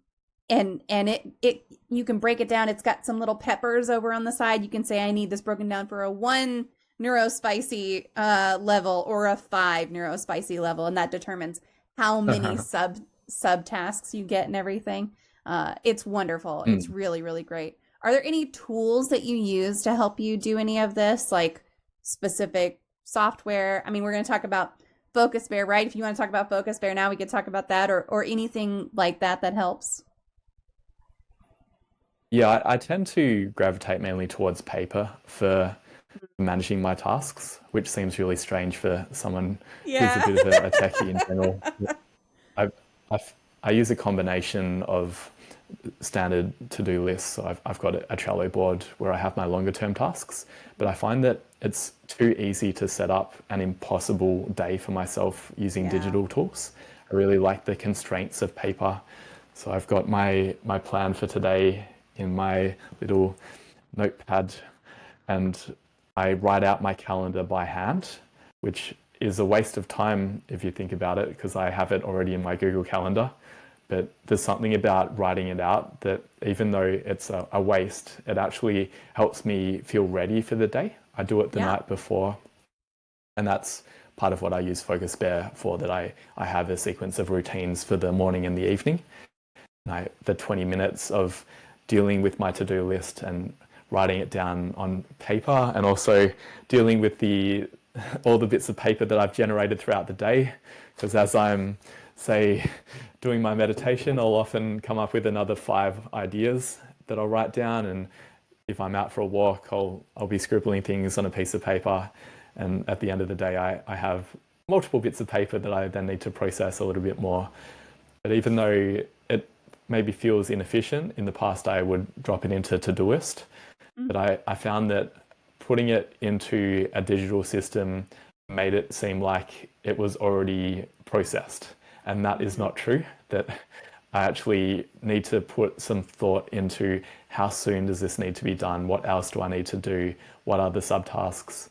it you can break it down. It's got some little peppers over on the side. You can say, I need this broken down for a 1 neurospicy level or a 5 neurospicy level. And that determines how many subtasks you get and everything. It's wonderful. It's really, really great. Are there any tools that you use to help you do any of this, like specific software? I mean, we're going to talk about Focus Bear, right? If you want to talk about Focus Bear now, we could talk about that, or anything like that helps. Yeah, I tend to gravitate mainly towards paper for managing my tasks, which seems really strange for someone who's a Yeah. bit of a techie in general. I, I, I use a combination of standard to-do lists. So I've got a Trello board where I have my longer term tasks, but I find that it's too easy to set up an impossible day for myself using digital tools. I really like the constraints of paper. So I've got my plan for today in my little notepad, and I write out my calendar by hand, which is a waste of time if you think about it, because I have it already in my Google Calendar. But there's something about writing it out that, even though it's a waste, it actually helps me feel ready for the day. I do it the night before, and that's part of what I use Focus Bear for, that I have a sequence of routines for the morning and the evening. The 20 minutes of dealing with my to-do list and writing it down on paper, and also dealing with all the bits of paper that I've generated throughout the day. Because as I'm, say, doing my meditation, I'll often come up with another 5 ideas that I'll write down. And if I'm out for a walk, I'll be scribbling things on a piece of paper. And at the end of the day, I have multiple bits of paper that I then need to process a little bit more. But even though it maybe feels inefficient, in the past I would drop it into Todoist. But I found that putting it into a digital system made it seem like it was already processed. And that is not true. That I actually need to put some thought into, how soon does this need to be done? What else do I need to do? What are the subtasks?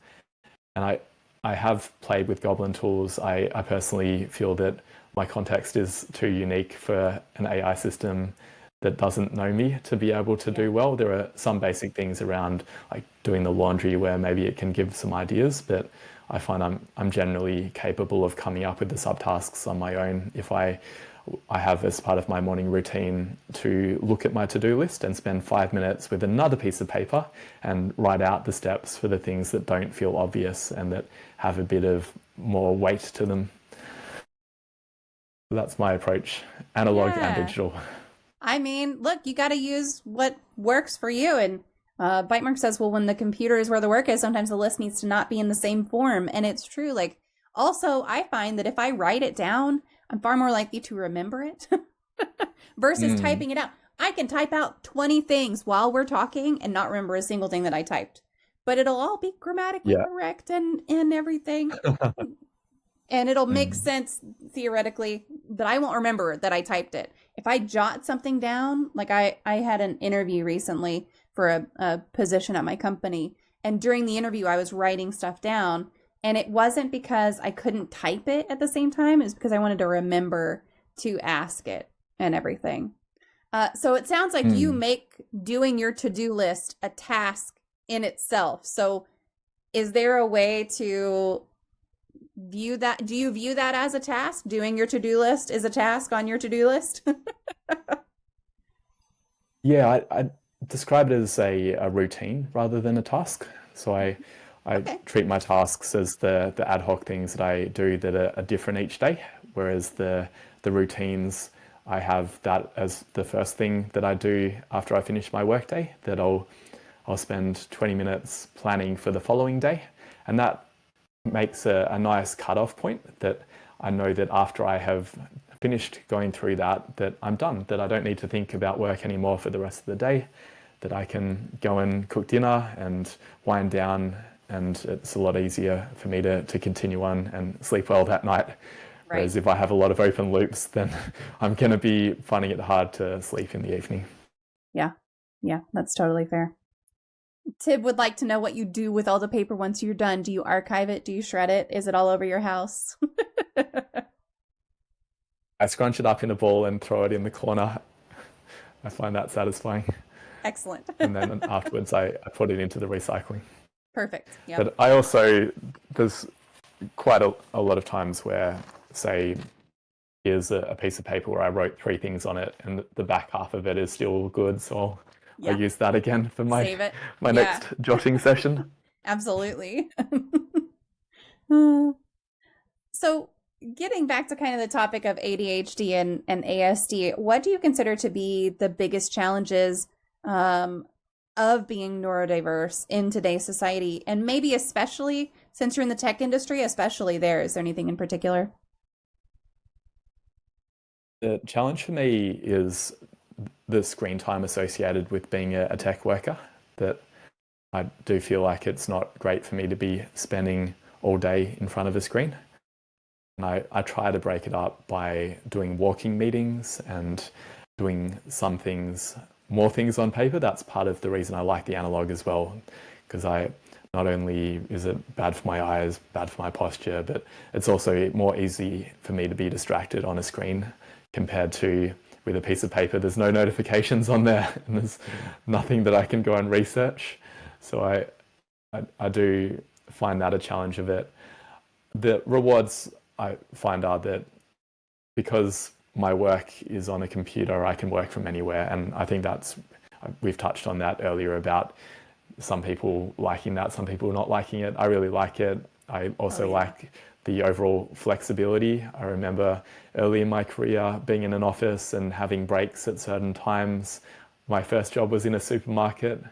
And I have played with Goblin tools. I personally feel that my context is too unique for an AI system that doesn't know me to be able to do well. There are some basic things around, like doing the laundry, where maybe it can give some ideas, but I find I'm generally capable of coming up with the subtasks on my own. If I have, as part of my morning routine, to look at my to-do list and spend 5 minutes with another piece of paper and write out the steps for the things that don't feel obvious and that have a bit of more weight to them. So that's my approach, analog and digital. I mean, look, you got to use what works for you. And Bitemark says, well, when the computer is where the work is, sometimes the list needs to not be in the same form. And it's true. Like, also, I find that if I write it down, I'm far more likely to remember it versus typing it out. I can type out 20 things while we're talking and not remember a single thing that I typed, but it'll all be grammatically correct and everything. And it'll make sense theoretically, but I won't remember that I typed it. If I jot something down, like I had an interview recently for a position at my company, and during the interview I was writing stuff down, and it wasn't because I couldn't type it at the same time. It was because I wanted to remember to ask it and everything. So it sounds like you make doing your to-do list a task in itself. So is there a way to view that? Do you view that as a task? Doing your to-do list is a task on your to-do list? Yeah, I describe it as a routine rather than a task. So I treat my tasks as the ad hoc things that I do that are different each day, whereas the routines, I have that as the first thing that I do after I finish my workday, that I'll spend 20 minutes planning for the following day. And that makes a nice cutoff point, that I know that after I have finished going through that I'm done, that I don't need to think about work anymore for the rest of the day, that I can go and cook dinner and wind down, and it's a lot easier for me to continue on and sleep well that night. Right. Whereas if I have a lot of open loops, then I'm going to be finding it hard to sleep in the evening. Yeah, that's totally fair. Tib would like to know what you do with all the paper once you're done. Do you archive it? Do you shred it? Is it all over your house? I scrunch it up in a ball and throw it in the corner. I find that satisfying. Excellent. And then afterwards, I put it into the recycling. Perfect. Yeah. But I also, there's quite a lot of times where, say, here's a piece of paper where I wrote 3 things on it, and the back half of it is still good. So I'll use that again for my next jotting session. Absolutely. So getting back to kind of the topic of ADHD and ASD, what do you consider to be the biggest challenges of being neurodiverse in today's society? And maybe especially since you're in the tech industry, especially there, is there anything in particular? The challenge for me is the screen time associated with being a tech worker, that I do feel like it's not great for me to be spending all day in front of a screen. And I try to break it up by doing walking meetings and doing some things, more things on paper. That's part of the reason I like the analog as well, because not only is it bad for my eyes, bad for my posture, but it's also more easy for me to be distracted on a screen compared to with a piece of paper. There's no notifications on there and there's nothing that I can go and research. So I do find that a challenge of it. The rewards I find are that because my work is on a computer, I can work from anywhere. And I think we've touched on that earlier about some people liking that, some people not liking it. I really like it. I also like the overall flexibility. I remember early in my career being in an office and having breaks at certain times. My first job was in a supermarket.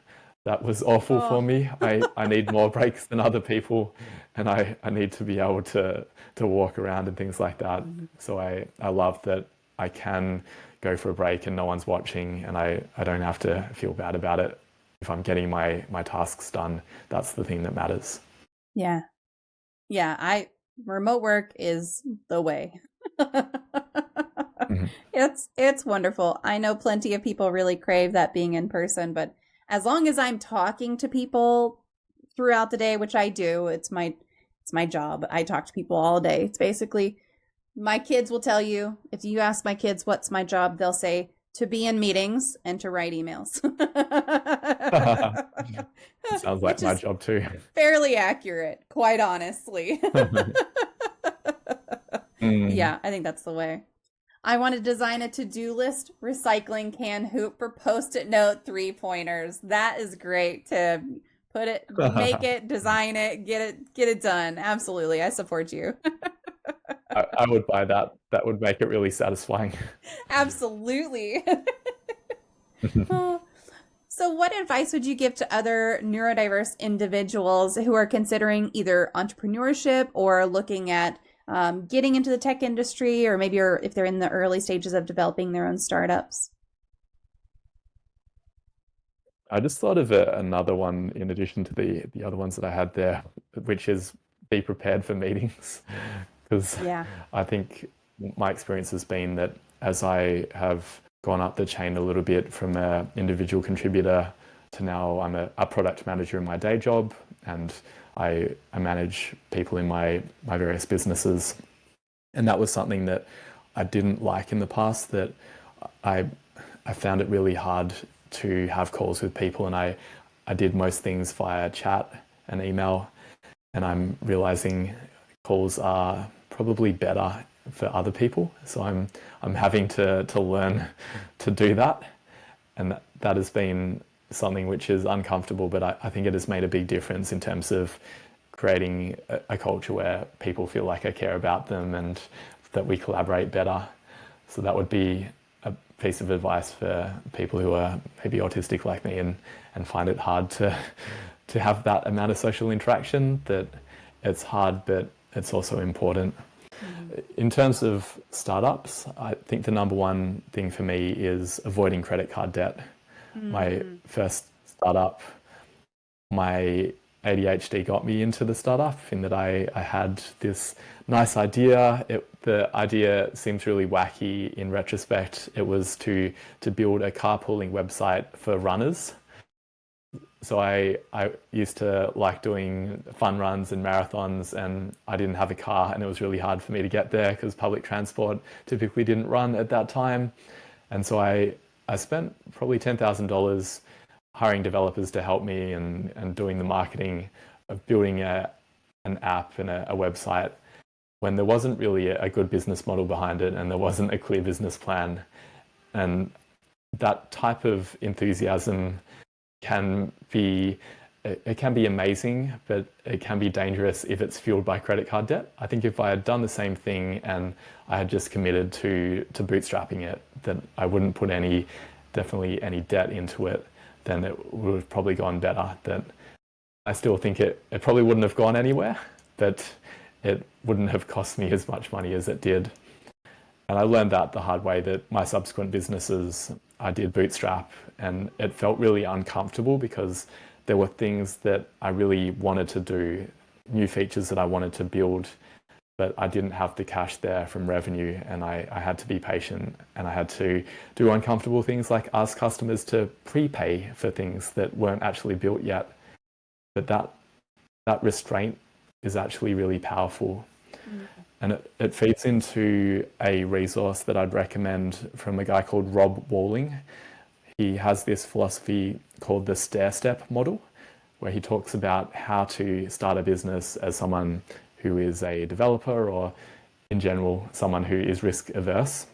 That was awful for me. I need more breaks than other people, and I need to be able to walk around and things like that. So I love that I can go for a break and no one's watching, and I don't have to feel bad about it. If I'm getting my tasks done, that's the thing that matters. Yeah. Remote work is the way. It's wonderful. I know plenty of people really crave that being in person, but as long as I'm talking to people throughout the day, which I do, it's my job. I talk to people all day. It's basically, my kids will tell you, if you ask my kids what's my job, they'll say to be in meetings and to write emails. Sounds like my job too. Fairly accurate, quite honestly. Yeah, I think that's the way. I want to design a to-do list, recycling can, hoop for post-it note, 3-pointers. That is great to put it, make it, design it, get it done. Absolutely. I support you. I would buy that. That would make it really satisfying. Absolutely. So what advice would you give to other neurodiverse individuals who are considering either entrepreneurship or looking at getting into the tech industry, or maybe if they're in the early stages of developing their own startups? I just thought of another one in addition to the other ones that I had there, which is be prepared for meetings. Because I think my experience has been that as I have gone up the chain a little bit from an individual contributor to now I'm a product manager in my day job, and I manage people in my various businesses. And that was something that I didn't like in the past, that I found it really hard to have calls with people, and I did most things via chat and email, and I'm realizing calls are probably better for other people. So I'm having to learn to do that. And that has been something which is uncomfortable, but I think it has made a big difference in terms of creating a culture where people feel like I care about them and that we collaborate better. So that would be a piece of advice for people who are maybe autistic like me and find it hard to have that amount of social interaction, that it's hard, but it's also important. In terms of startups, I think the number one thing for me is avoiding credit card debt. My first startup, my ADHD got me into the startup in that I had this nice idea. The idea seems really wacky in retrospect. It was to build a carpooling website for runners. So I used to like doing fun runs and marathons, and I didn't have a car, and it was really hard for me to get there because public transport typically didn't run at that time. And so I spent probably $10,000 hiring developers to help me and doing the marketing of building an app and a website when there wasn't really a good business model behind it and there wasn't a clear business plan. And that type of enthusiasm can be amazing, but it can be dangerous if it's fueled by credit card debt. I think if I had done the same thing and I had just committed to bootstrapping it, that I wouldn't put definitely any debt into it, then it would have probably gone better. That I still think it probably wouldn't have gone anywhere, but it wouldn't have cost me as much money as it did. And I learned that the hard way, that my subsequent businesses, I did bootstrap, and it felt really uncomfortable because there were things that I really wanted to do, new features that I wanted to build, but I didn't have the cash there from revenue, and I had to be patient, and I had to do uncomfortable things like ask customers to prepay for things that weren't actually built yet. But that restraint is actually really powerful. Mm-hmm. And it feeds into a resource that I'd recommend from a guy called Rob Walling. He has this philosophy called the stair-step model, where he talks about how to start a business as someone who is a developer, or in general, someone who is risk averse.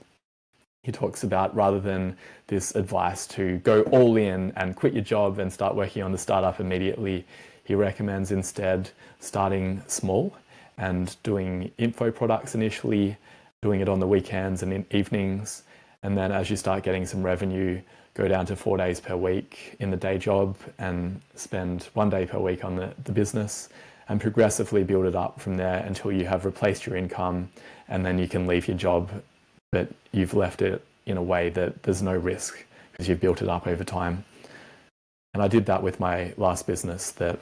He talks about, rather than this advice to go all in and quit your job and start working on the startup immediately, he recommends instead starting small and doing info products initially, doing it on the weekends and in evenings. And then as you start getting some revenue, go down to 4 days per week in the day job and spend 1 day per week on the business, and progressively build it up from there until you have replaced your income, and then you can leave your job, but you've left it in a way that there's no risk because you've built it up over time. And I did that with my last business, that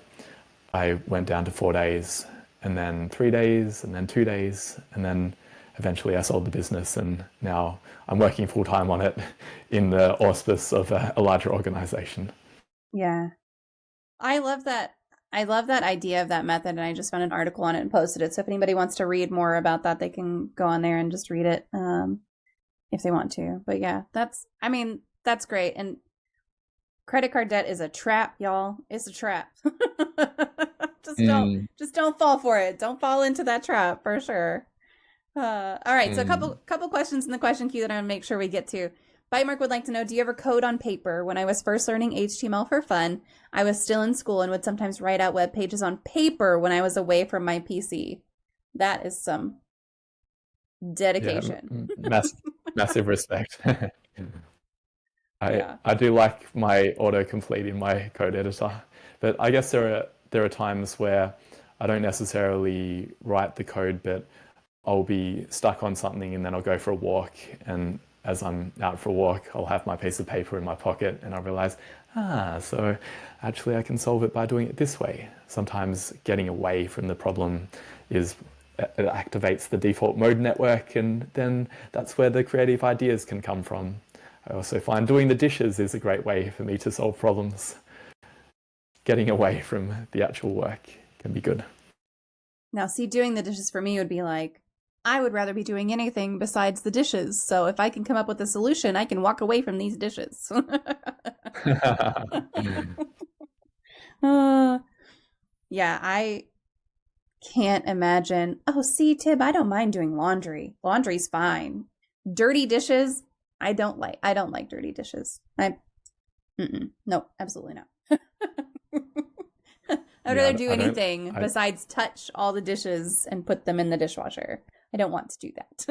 I went down to 4 days, and then 3 days, and then 2 days, and then eventually I sold the business, and now I'm working full-time on it in the auspice of a larger organization. Yeah. I love that. I love that idea of that method, and I just found an article on it and posted it. So if anybody wants to read more about that, they can go on there and just read it if they want to. But yeah, that's great. And credit card debt is a trap, y'all. It's a trap. Just don't fall for it. Don't fall into that trap, for sure. All right, so a couple questions in the question queue that I'm going to make sure we get to. Bitemark would like to know, do you ever code on paper? When I was first learning HTML for fun, I was still in school and would sometimes write out web pages on paper when I was away from my PC. That is some dedication. Yeah, massive respect. I do like my autocomplete in my code editor, but I guess there are times where I don't necessarily write the code, but I'll be stuck on something and then I'll go for a walk, and as I'm out for a walk, I'll have my piece of paper in my pocket and I'll realize, so actually I can solve it by doing it this way. Sometimes getting away from the problem it activates the default mode network, and then that's where the creative ideas can come from. I also find doing the dishes is a great way for me to solve problems. Getting away from the actual work can be good. Now, see, doing the dishes for me would be like, I would rather be doing anything besides the dishes. So if I can come up with a solution, I can walk away from these dishes. Yeah, I can't imagine. Oh, see, Tib, I don't mind doing laundry. Laundry's fine. Dirty dishes, I don't like dirty dishes. No, absolutely not. I'd rather do anything besides touch all the dishes and put them in the dishwasher. I don't want to do that.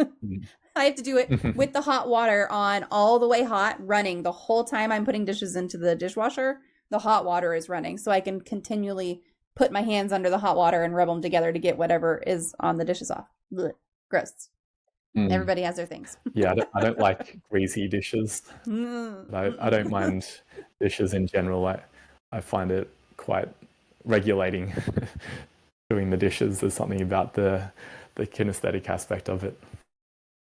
I have to do it with the hot water on all the way hot, running the whole time I'm putting dishes into the dishwasher. The hot water is running, so I can continually put my hands under the hot water and rub them together to get whatever is on the dishes off. Blech. Gross. Everybody has their things. Yeah, I don't like greasy dishes. I don't mind dishes in general. I find it quite regulating. Doing the dishes, there's something about the kinesthetic aspect of it.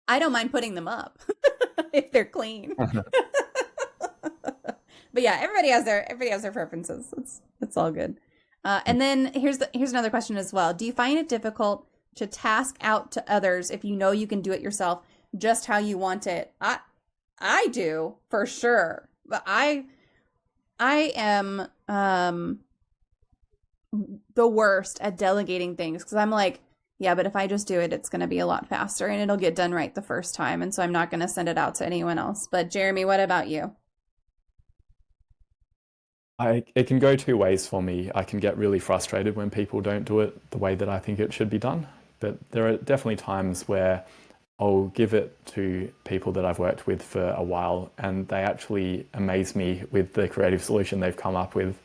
I don't mind putting them up if they're clean. But yeah, everybody has their preferences. It's all good. And then here's another question as well. Do you find it difficult to task out to others if you know you can do it yourself just how you want it? I do, for sure. But I am the worst at delegating things, because I'm like, yeah, but if I just do it, it's going to be a lot faster and it'll get done right the first time. And so I'm not going to send it out to anyone else. But Jeremy, what about you? It can go two ways for me. I can get really frustrated when people don't do it the way that I think it should be done. But there are definitely times where I'll give it to people that I've worked with for a while, and they actually amaze me with the creative solution they've come up with.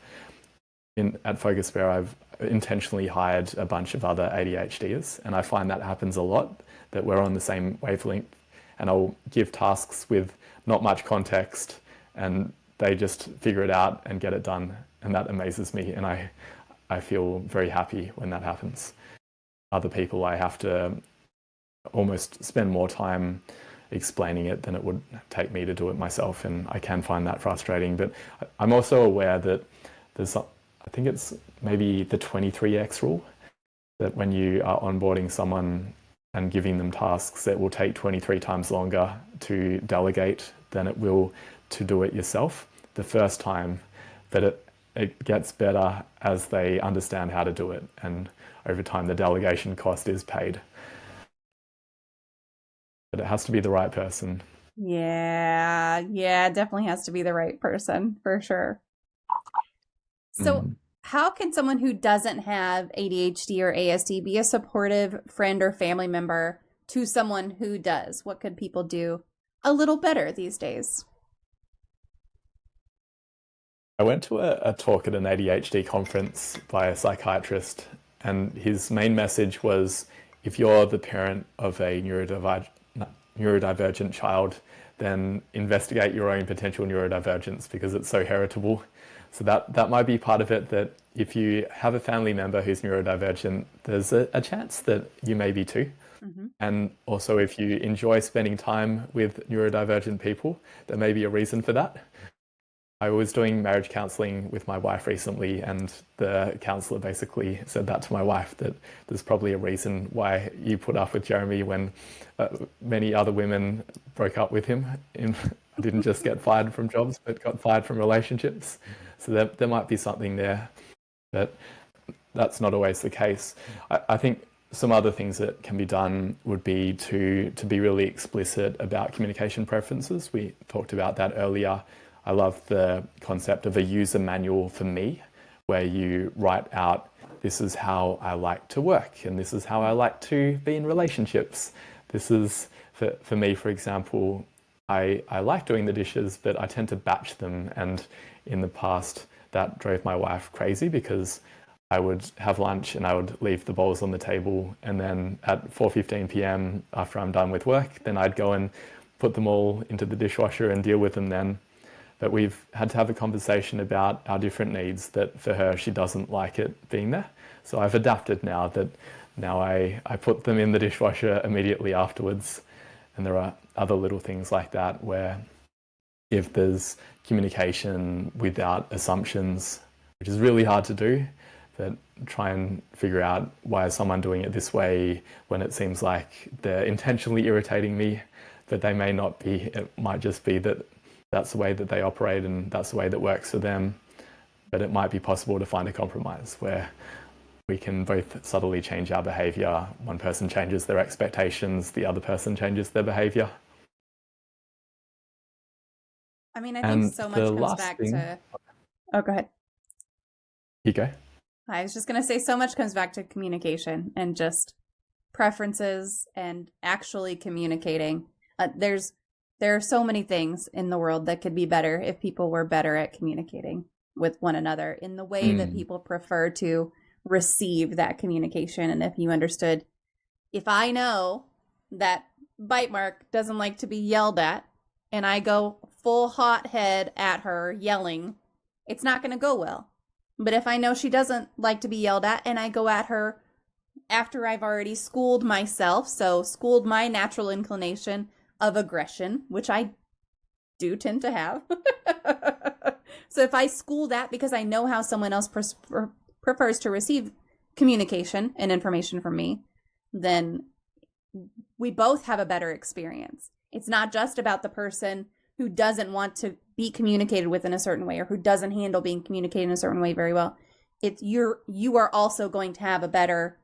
At Focus Fair, I've intentionally hired a bunch of other ADHDers, and I find that happens a lot, that we're on the same wavelength, and I'll give tasks with not much context, and they just figure it out and get it done, and that amazes me, and I feel very happy when that happens. Other people, I have to almost spend more time explaining it than it would take me to do it myself, and I can find that frustrating. But I'm also aware that there's, I think it's maybe the 23x rule, that when you are onboarding someone and giving them tasks, it will take 23 times longer to delegate than it will to do it yourself the first time, but it gets better as they understand how to do it, and over time the delegation cost is paid. But it has to be the right person. Yeah, it definitely has to be the right person, for sure. So how can someone who doesn't have ADHD or ASD be a supportive friend or family member to someone who does? What could people do a little better these days? I went to a talk at an ADHD conference by a psychiatrist, and his main message was, if you're the parent of a neurodivergent child, then investigate your own potential neurodivergence, because it's so heritable. So that might be part of it, that if you have a family member who's neurodivergent, there's a chance that you may be too. And also, if you enjoy spending time with neurodivergent people, there may be a reason for that. I was doing marriage counselling with my wife recently, and the counsellor basically said that to my wife, that there's probably a reason why you put up with Jeremy when many other women broke up with him. I didn't just get fired from jobs, but got fired from relationships. So there might be something there, but that's not always the case. I think some other things that can be done would be to be really explicit about communication preferences. We talked about that earlier. I love the concept of a user manual for me, where you write out, this is how I like to work, and this is how I like to be in relationships. This is, for me, for example, I like doing the dishes, but I tend to batch them. And in the past, that drove my wife crazy, because I would have lunch and I would leave the bowls on the table, and then at 4:15 p.m. after I'm done with work, then I'd go and put them all into the dishwasher and deal with them then. But we've had to have a conversation about our different needs, that for her, she doesn't like it being there. So I've adapted now, that now I put them in the dishwasher immediately afterwards. And there are other little things like that, where if there's communication without assumptions, which is really hard to do, that try and figure out, why is someone doing it this way when it seems like they're intentionally irritating me, but they may not be. It might just be that that's the way that they operate and that's the way that works for them. But it might be possible to find a compromise where we can both subtly change our behavior. One person changes their expectations, the other person changes their behavior. I mean, I think so much comes back to... Oh, go ahead. You go. I was just going to say, so much comes back to communication and just preferences and actually communicating. There are so many things in the world that could be better if people were better at communicating with one another in the way that people prefer to receive that communication. And if you understood, if I know that Bite Mark doesn't like to be yelled at, and I go full hot head at her yelling, it's not going to go well. But if I know she doesn't like to be yelled at, and I go at her after I've already schooled myself, so schooled my natural inclination of aggression, which I do tend to have. So if I school that, because I know how someone else prefers to receive communication and information from me, then we both have a better experience. It's not just about the person who doesn't want to be communicated with in a certain way, or who doesn't handle being communicated in a certain way very well. It's you are also going to have a better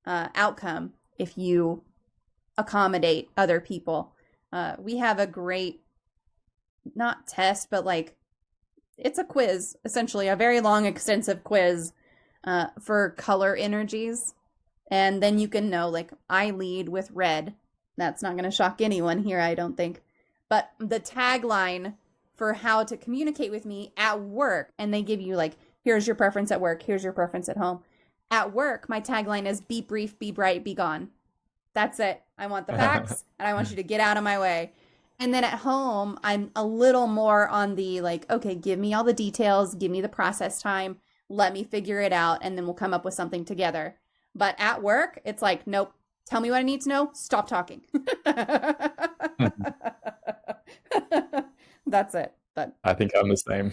outcome if you accommodate other people. We have a great, not test, but like, it's a quiz, essentially a very long, extensive quiz for color energies. And then you can know, like, I lead with red, That's not going to shock anyone here, I don't think. But the tagline for how to communicate with me at work, and they give you like, here's your preference at work, here's your preference at home. At work, my tagline is be brief, be bright, be gone. That's it. I want the facts and I want you to get out of my way. And then at home, I'm a little more on the like, okay, give me all the details, give me the process time, let me figure it out, and then we'll come up with something together. But at work, it's like, nope, tell me what I need to know, stop talking. That's it. But I think I'm the same.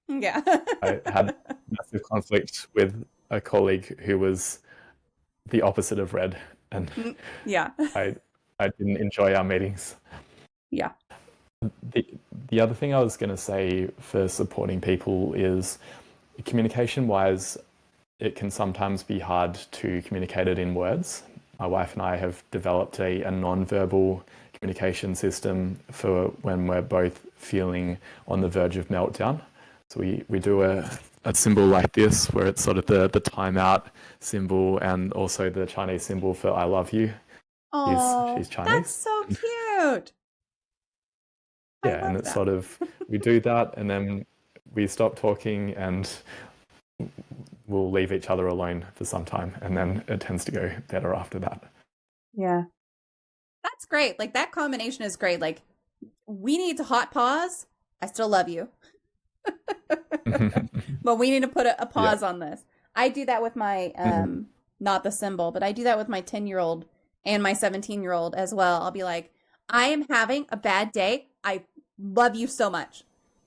yeah. I had massive conflict with a colleague who was the opposite of red, and Yeah. I didn't enjoy our meetings. Yeah. The other thing I was going to say for supporting people is communication-wise, it can sometimes be hard to communicate it in words. My wife and I have developed a non-verbal communication system for when we're both feeling on the verge of meltdown. So we do a symbol like this, where it's sort of the timeout symbol, and also the Chinese symbol for I love you. Oh, she's Chinese. That's so cute. Yeah, and it's sort of, we do that and then we stop talking and we'll leave each other alone for some time, and then it tends to go better after that. Yeah. That's great. Like that combination is great. Like we need to hot pause. I still love you. But we need to put a pause on this. I do that with my, not the symbol, but I do that with my 10-year-old and my 17-year-old as well. I'll be like, I am having a bad day. I love you so much,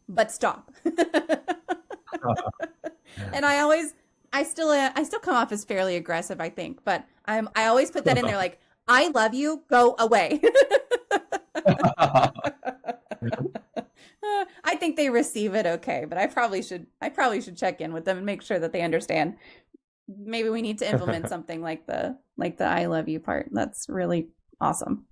but stop. And I still come off as fairly aggressive, I think, but I always put that in there like, I love you, go away. I think they receive it okay, but I probably should check in with them and make sure that they understand. Maybe we need to implement something like the I love you part. That's really awesome.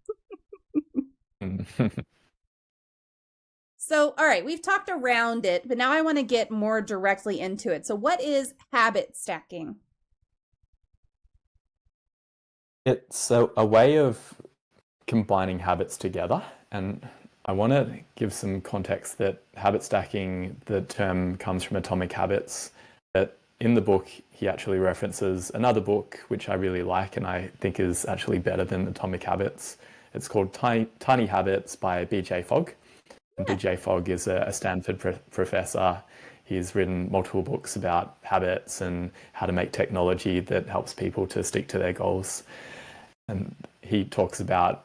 So, all right, we've talked around it, but now I want to get more directly into it. So what is habit stacking? It's a way of combining habits together, and I want to give some context that habit stacking, the term comes from Atomic Habits. That in the book, he actually references another book, which I really like and I think is actually better than Atomic Habits. It's called Tiny Habits by B.J. Fogg. And B.J. Fogg is a Stanford professor. He's written multiple books about habits and how to make technology that helps people to stick to their goals. And he talks about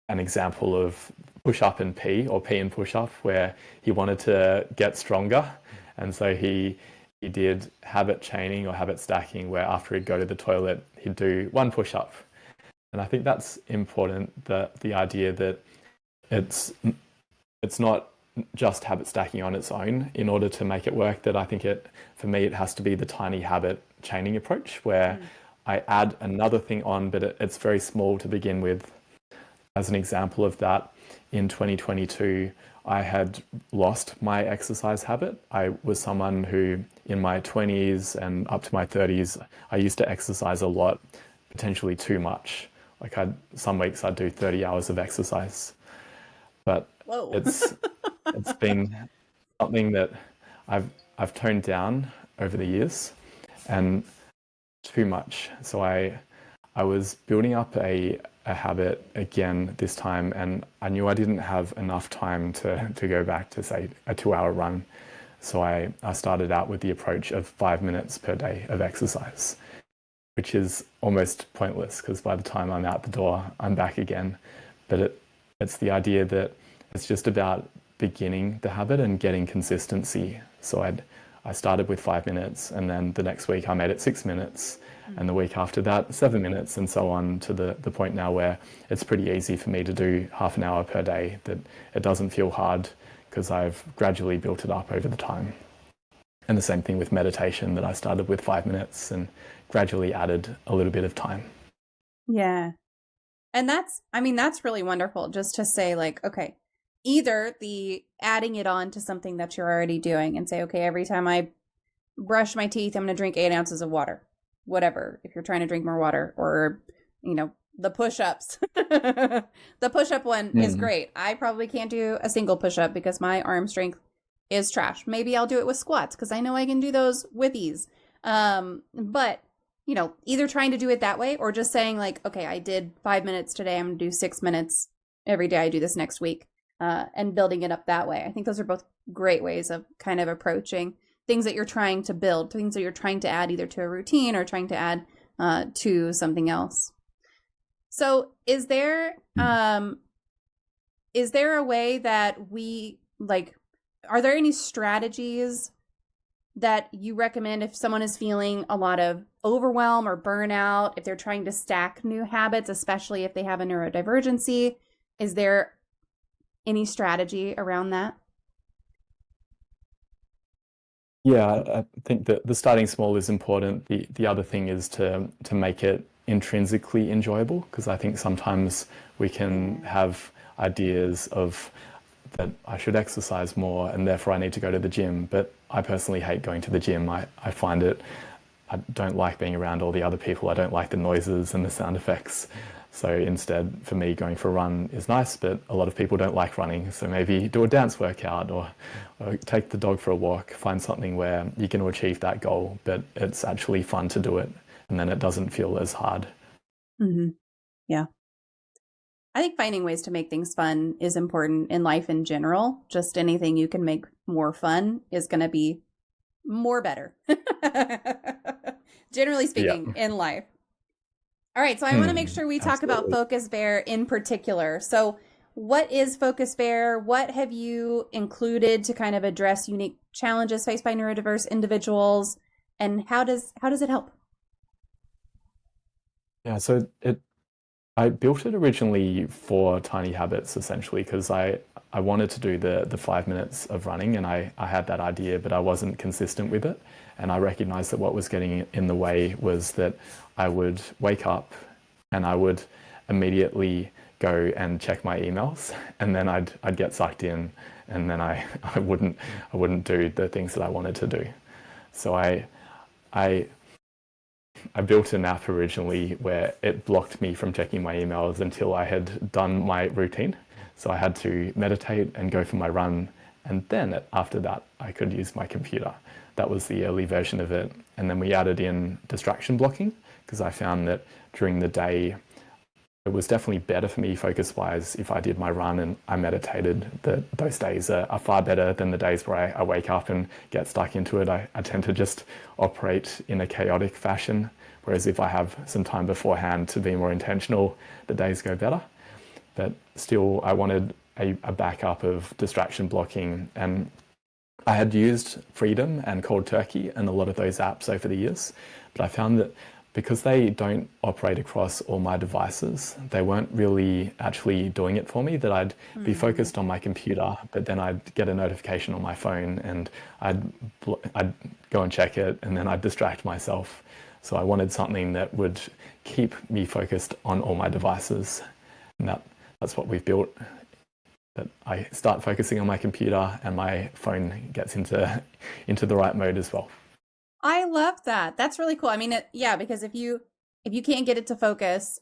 an example of push-up and pee, or pee and push-up, where he wanted to get stronger. And so he did habit chaining or habit stacking, where after he'd go to the toilet, he'd do one push-up. And I think that's important, the idea that it's not just habit stacking on its own in order to make it work, that I think for me, it has to be the tiny habit chaining approach, where I add another thing on, but it's very small to begin with. As an example of that, in 2022, I had lost my exercise habit. I was someone who, in my 20s and up to my 30s, I used to exercise a lot, potentially too much. Like some weeks I'd do 30 hours of exercise. But it's been something that I've toned down over the years, and too much. So I was building up a habit again this time, and I knew I didn't have enough time to go back to, say, a 2-hour run. So I started out with the approach of 5 minutes per day of exercise, which is almost pointless because by the time I'm out the door, I'm back again. But it's the idea that it's just about beginning the habit and getting consistency. So I started with 5 minutes, and then the next week I made it 6 minutes, and the week after that 7 minutes, and so on to the point now where it's pretty easy for me to do half an hour per day, that it doesn't feel hard because I've gradually built it up over the time. And the same thing with meditation, that I started with 5 minutes and gradually added a little bit of time. Yeah. And that's really wonderful, just to say like, okay, either the adding it on to something that you're already doing and say, okay, every time I brush my teeth, I'm going to drink 8 ounces of water, whatever. If you're trying to drink more water, or, the push-ups. The push-up one is great. I probably can't do a single push-up because my arm strength is trash. Maybe I'll do it with squats because I know I can do those with ease. But you know, either trying to do it that way or just saying like, okay, I did 5 minutes today. I'm gonna do 6 minutes every day. I do this next week, and building it up that way. I think those are both great ways of kind of approaching things that you're trying to build, things that you're trying to add either to a routine or trying to add to something else. So is there a way that we like, are there any strategies that you recommend if someone is feeling a lot of overwhelm or burnout, if they're trying to stack new habits, especially if they have a neurodivergency? Is there any strategy around that? Yeah, I think that the starting small is important. The other thing is to make it intrinsically enjoyable, because I think sometimes we can have ideas of that I should exercise more and therefore I need to go to the gym. But I personally hate going to the gym. I find it, I don't like being around all the other people. I don't like the noises and the sound effects. So instead, for me, going for a run is nice, but a lot of people don't like running. So maybe do a dance workout or take the dog for a walk, find something where you can achieve that goal, but it's actually fun to do it. And then it doesn't feel as hard. Mm-hmm. Yeah. I think finding ways to make things fun is important in life in general. Just anything you can make more fun is going to be more better. Generally speaking, in life. All right, so I want to make sure we talk about Focus Bear in particular. So what is Focus Bear? What have you included to kind of address unique challenges faced by neurodiverse individuals? And how does it help? Yeah, so I built it originally for tiny habits, essentially, because I wanted to do the 5 minutes of running, and I had that idea, but I wasn't consistent with it. And I recognized that what was getting in the way was that I would wake up and I would immediately go and check my emails, and then I'd get sucked in, and then I wouldn't do the things that I wanted to do. So I built an app originally where it blocked me from checking my emails until I had done my routine. So I had to meditate and go for my run, and then after that I could use my computer. That was the early version of it. And then we added in distraction blocking, because I found that during the day it was definitely better for me focus-wise if I did my run and I meditated. Those days are far better than the days where I wake up and get stuck into it. I tend to just operate in a chaotic fashion, whereas if I have some time beforehand to be more intentional, the days go better. But still, I wanted a backup of distraction blocking, and I had used Freedom and Cold Turkey and a lot of those apps over the years, but I found that because they don't operate across all my devices, they weren't really actually doing it for me, that I'd be focused on my computer, but then I'd get a notification on my phone and I'd go and check it, and then I'd distract myself. So I wanted something that would keep me focused on all my devices. And that's what we've built, that I start focusing on my computer and my phone gets into the right mode as well. I love that. That's really cool. I mean, because if you can't get it to focus,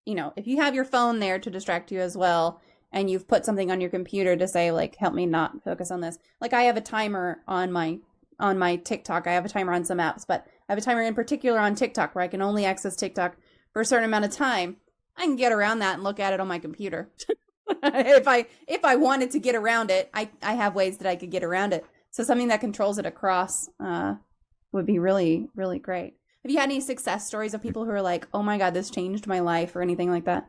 if you have your phone there to distract you as well, and you've put something on your computer to say like, help me not focus on this. Like I have a timer on my TikTok. I have a timer on some apps, but I have a timer in particular on TikTok where I can only access TikTok for a certain amount of time. I can get around that and look at it on my computer. If I wanted to get around it, I have ways that I could get around it. So something that controls it across would be really, really great. Have you had any success stories of people who are like, oh my God, this changed my life, or anything like that?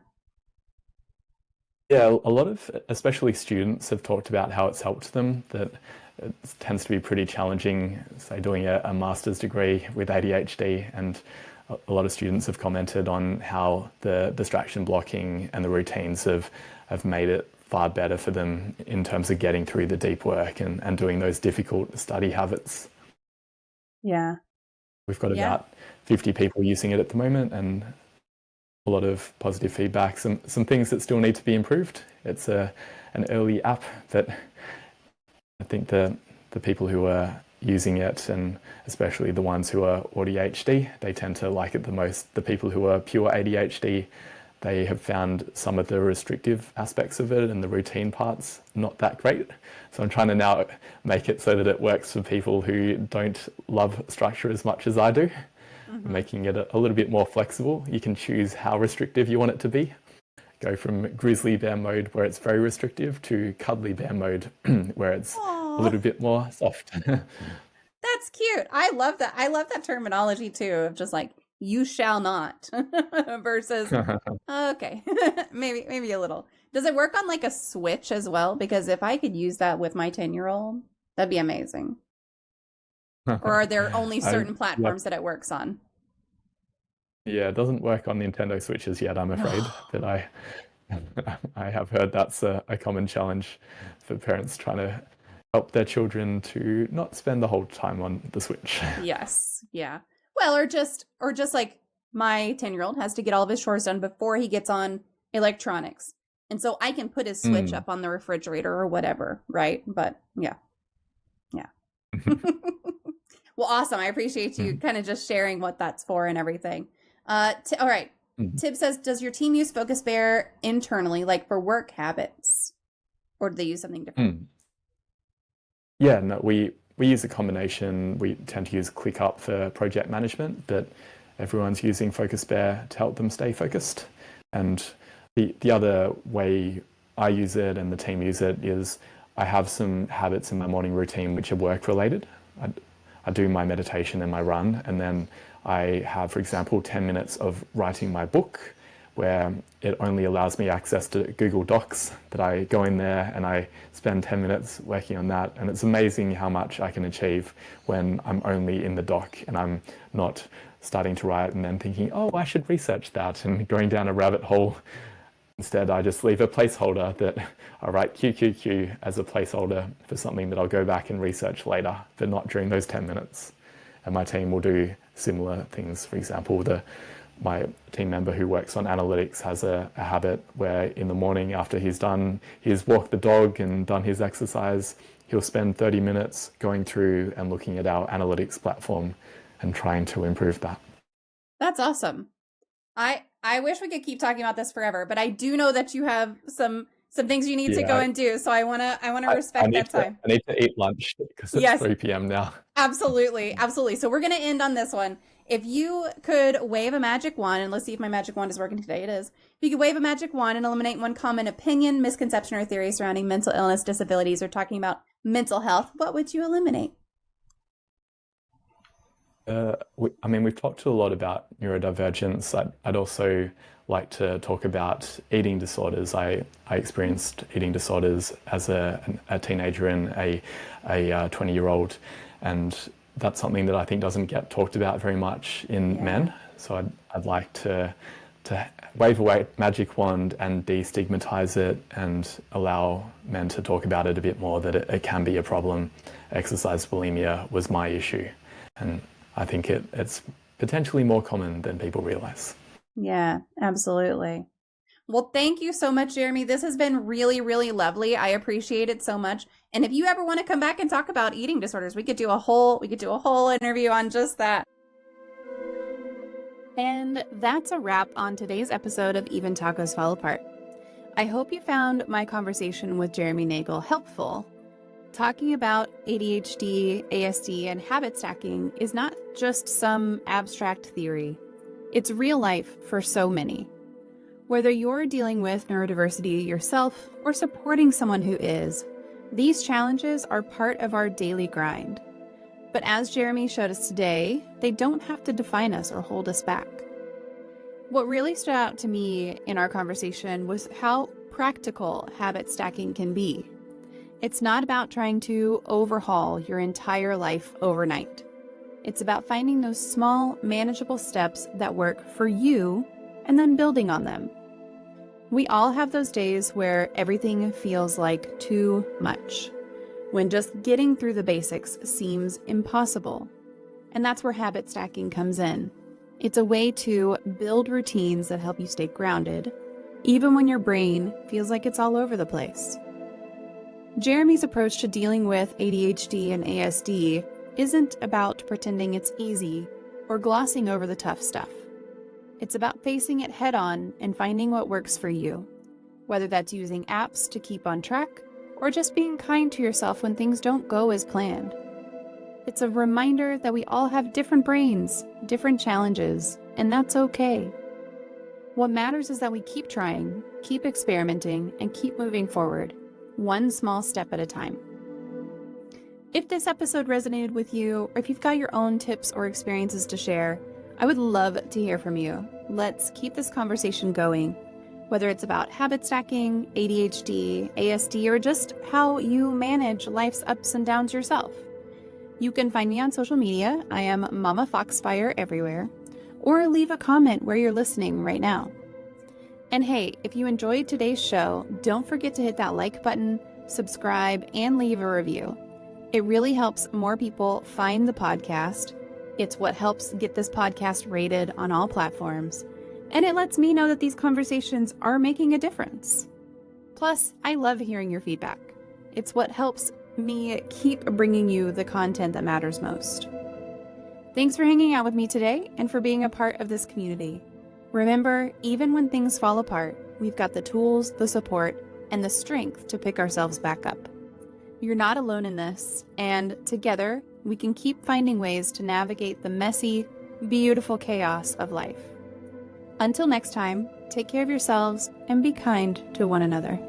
Yeah, a lot of, especially students, have talked about how it's helped them, that it tends to be pretty challenging, say, doing a master's degree with ADHD, and a lot of students have commented on how the distraction blocking and the routines have made it far better for them in terms of getting through the deep work and doing those difficult study habits. Yeah. We've got about 50 people using it at the moment, and a lot of positive feedback, some things that still need to be improved. It's an early app, but I think the people who are using it, and especially the ones who are ADHD, they tend to like it the most. The people who are pure ADHD, they have found some of the restrictive aspects of it and the routine parts not that great. So I'm trying to now make it so that it works for people who don't love structure as much as I do, making it a little bit more flexible. You can choose how restrictive you want it to be. Go from grizzly bear mode, where it's very restrictive, to cuddly bear mode, where it's a little bit more soft. That's cute. I love that. I love that terminology too, of just like, you shall not versus, okay, maybe a little. Does it work on like a Switch as well? Because if I could use that with my 10-year-old, that'd be amazing. Or are there only certain platforms that it works on? Yeah, it doesn't work on Nintendo Switches yet, I'm afraid. But I have heard that's a common challenge for parents trying to help their children to not spend the whole time on the Switch. Yes, yeah. Well, or just like my 10-year-old has to get all of his chores done before he gets on electronics. And so I can put his Switch up on the refrigerator or whatever, right? But yeah. Well, awesome. I appreciate you kind of just sharing what that's for and everything. All right. Tib says, does your team use Focus Bear internally, like for work habits? Or do they use something different? Yeah, no, we use a combination. We tend to use ClickUp for project management, but everyone's using Focus Bear to help them stay focused. And the other way I use it and the team use it is I have some habits in my morning routine which are work related. I do my meditation and my run, and then I have, for example, 10 minutes of writing my book, where it only allows me access to Google Docs, that I go in there and I spend 10 minutes working on that. And it's amazing how much I can achieve when I'm only in the doc and I'm not starting to write and then thinking, oh, I should research that, and going down a rabbit hole. Instead, I just leave a placeholder that I write QQQ as a placeholder for something that I'll go back and research later, but not during those 10 minutes. And my team will do similar things. For example, my team member who works on analytics has a habit where in the morning after he's walked the dog and done his exercise, he'll spend 30 minutes going through and looking at our analytics platform and trying to improve that. That's awesome. I wish we could keep talking about this forever, but I do know that you have some things you need to go and do. So I want to respect that time. I need to eat lunch because it's 3 p.m. now. Absolutely. Absolutely. So we're going to end on this one. If you could wave a magic wand, and let's see if my magic wand is working today. It is. If you could wave a magic wand and eliminate one common opinion, misconception, or theory surrounding mental illness, disabilities, or talking about mental health, what would you eliminate? We've talked a lot about neurodivergence. I'd also like to talk about eating disorders. I experienced eating disorders as a teenager and a 20-year-old, and that's something that I think doesn't get talked about very much in men. So I'd like to wave away magic wand and destigmatize it and allow men to talk about it a bit more, that it can be a problem. Exercise bulimia was my issue, and I think it's potentially more common than people realize. Yeah, absolutely. Well, thank you so much, Jeremy. This has been really, really lovely. I appreciate it so much. And if you ever want to come back and talk about eating disorders, we could do a whole interview on just that. And that's a wrap on today's episode of Even Tacos Fall Apart. I hope you found my conversation with Jeremy Nagel helpful. Talking about ADHD, ASD, and habit stacking is not just some abstract theory. It's real life for so many. Whether you're dealing with neurodiversity yourself or supporting someone who is, these challenges are part of our daily grind. But as Jeremy showed us today, they don't have to define us or hold us back. What really stood out to me in our conversation was how practical habit stacking can be. It's not about trying to overhaul your entire life overnight. It's about finding those small, manageable steps that work for you and then building on them. We all have those days where everything feels like too much, when just getting through the basics seems impossible. And that's where habit stacking comes in. It's a way to build routines that help you stay grounded, even when your brain feels like it's all over the place. Jeremy's approach to dealing with ADHD and ASD isn't about pretending it's easy or glossing over the tough stuff. It's about facing it head on and finding what works for you, whether that's using apps to keep on track or just being kind to yourself when things don't go as planned. It's a reminder that we all have different brains, different challenges, and that's okay. What matters is that we keep trying, keep experimenting, and keep moving forward, one small step at a time. If this episode resonated with you, or if you've got your own tips or experiences to share, I would love to hear from you. Let's keep this conversation going, whether it's about habit stacking, ADHD, ASD, or just how you manage life's ups and downs yourself. You can find me on social media. I am MommaFoxFire everywhere, or leave a comment where you're listening right now. And hey, if you enjoyed today's show, don't forget to hit that like button, subscribe, and leave a review. It really helps more people find the podcast. It's what helps get this podcast rated on all platforms, and it lets me know that these conversations are making a difference. Plus, I love hearing your feedback. It's what helps me keep bringing you the content that matters most. Thanks for hanging out with me today and for being a part of this community. Remember, even when things fall apart, we've got the tools, the support, and the strength to pick ourselves back up. You're not alone in this, and together we can keep finding ways to navigate the messy, beautiful chaos of life. Until next time, take care of yourselves and be kind to one another.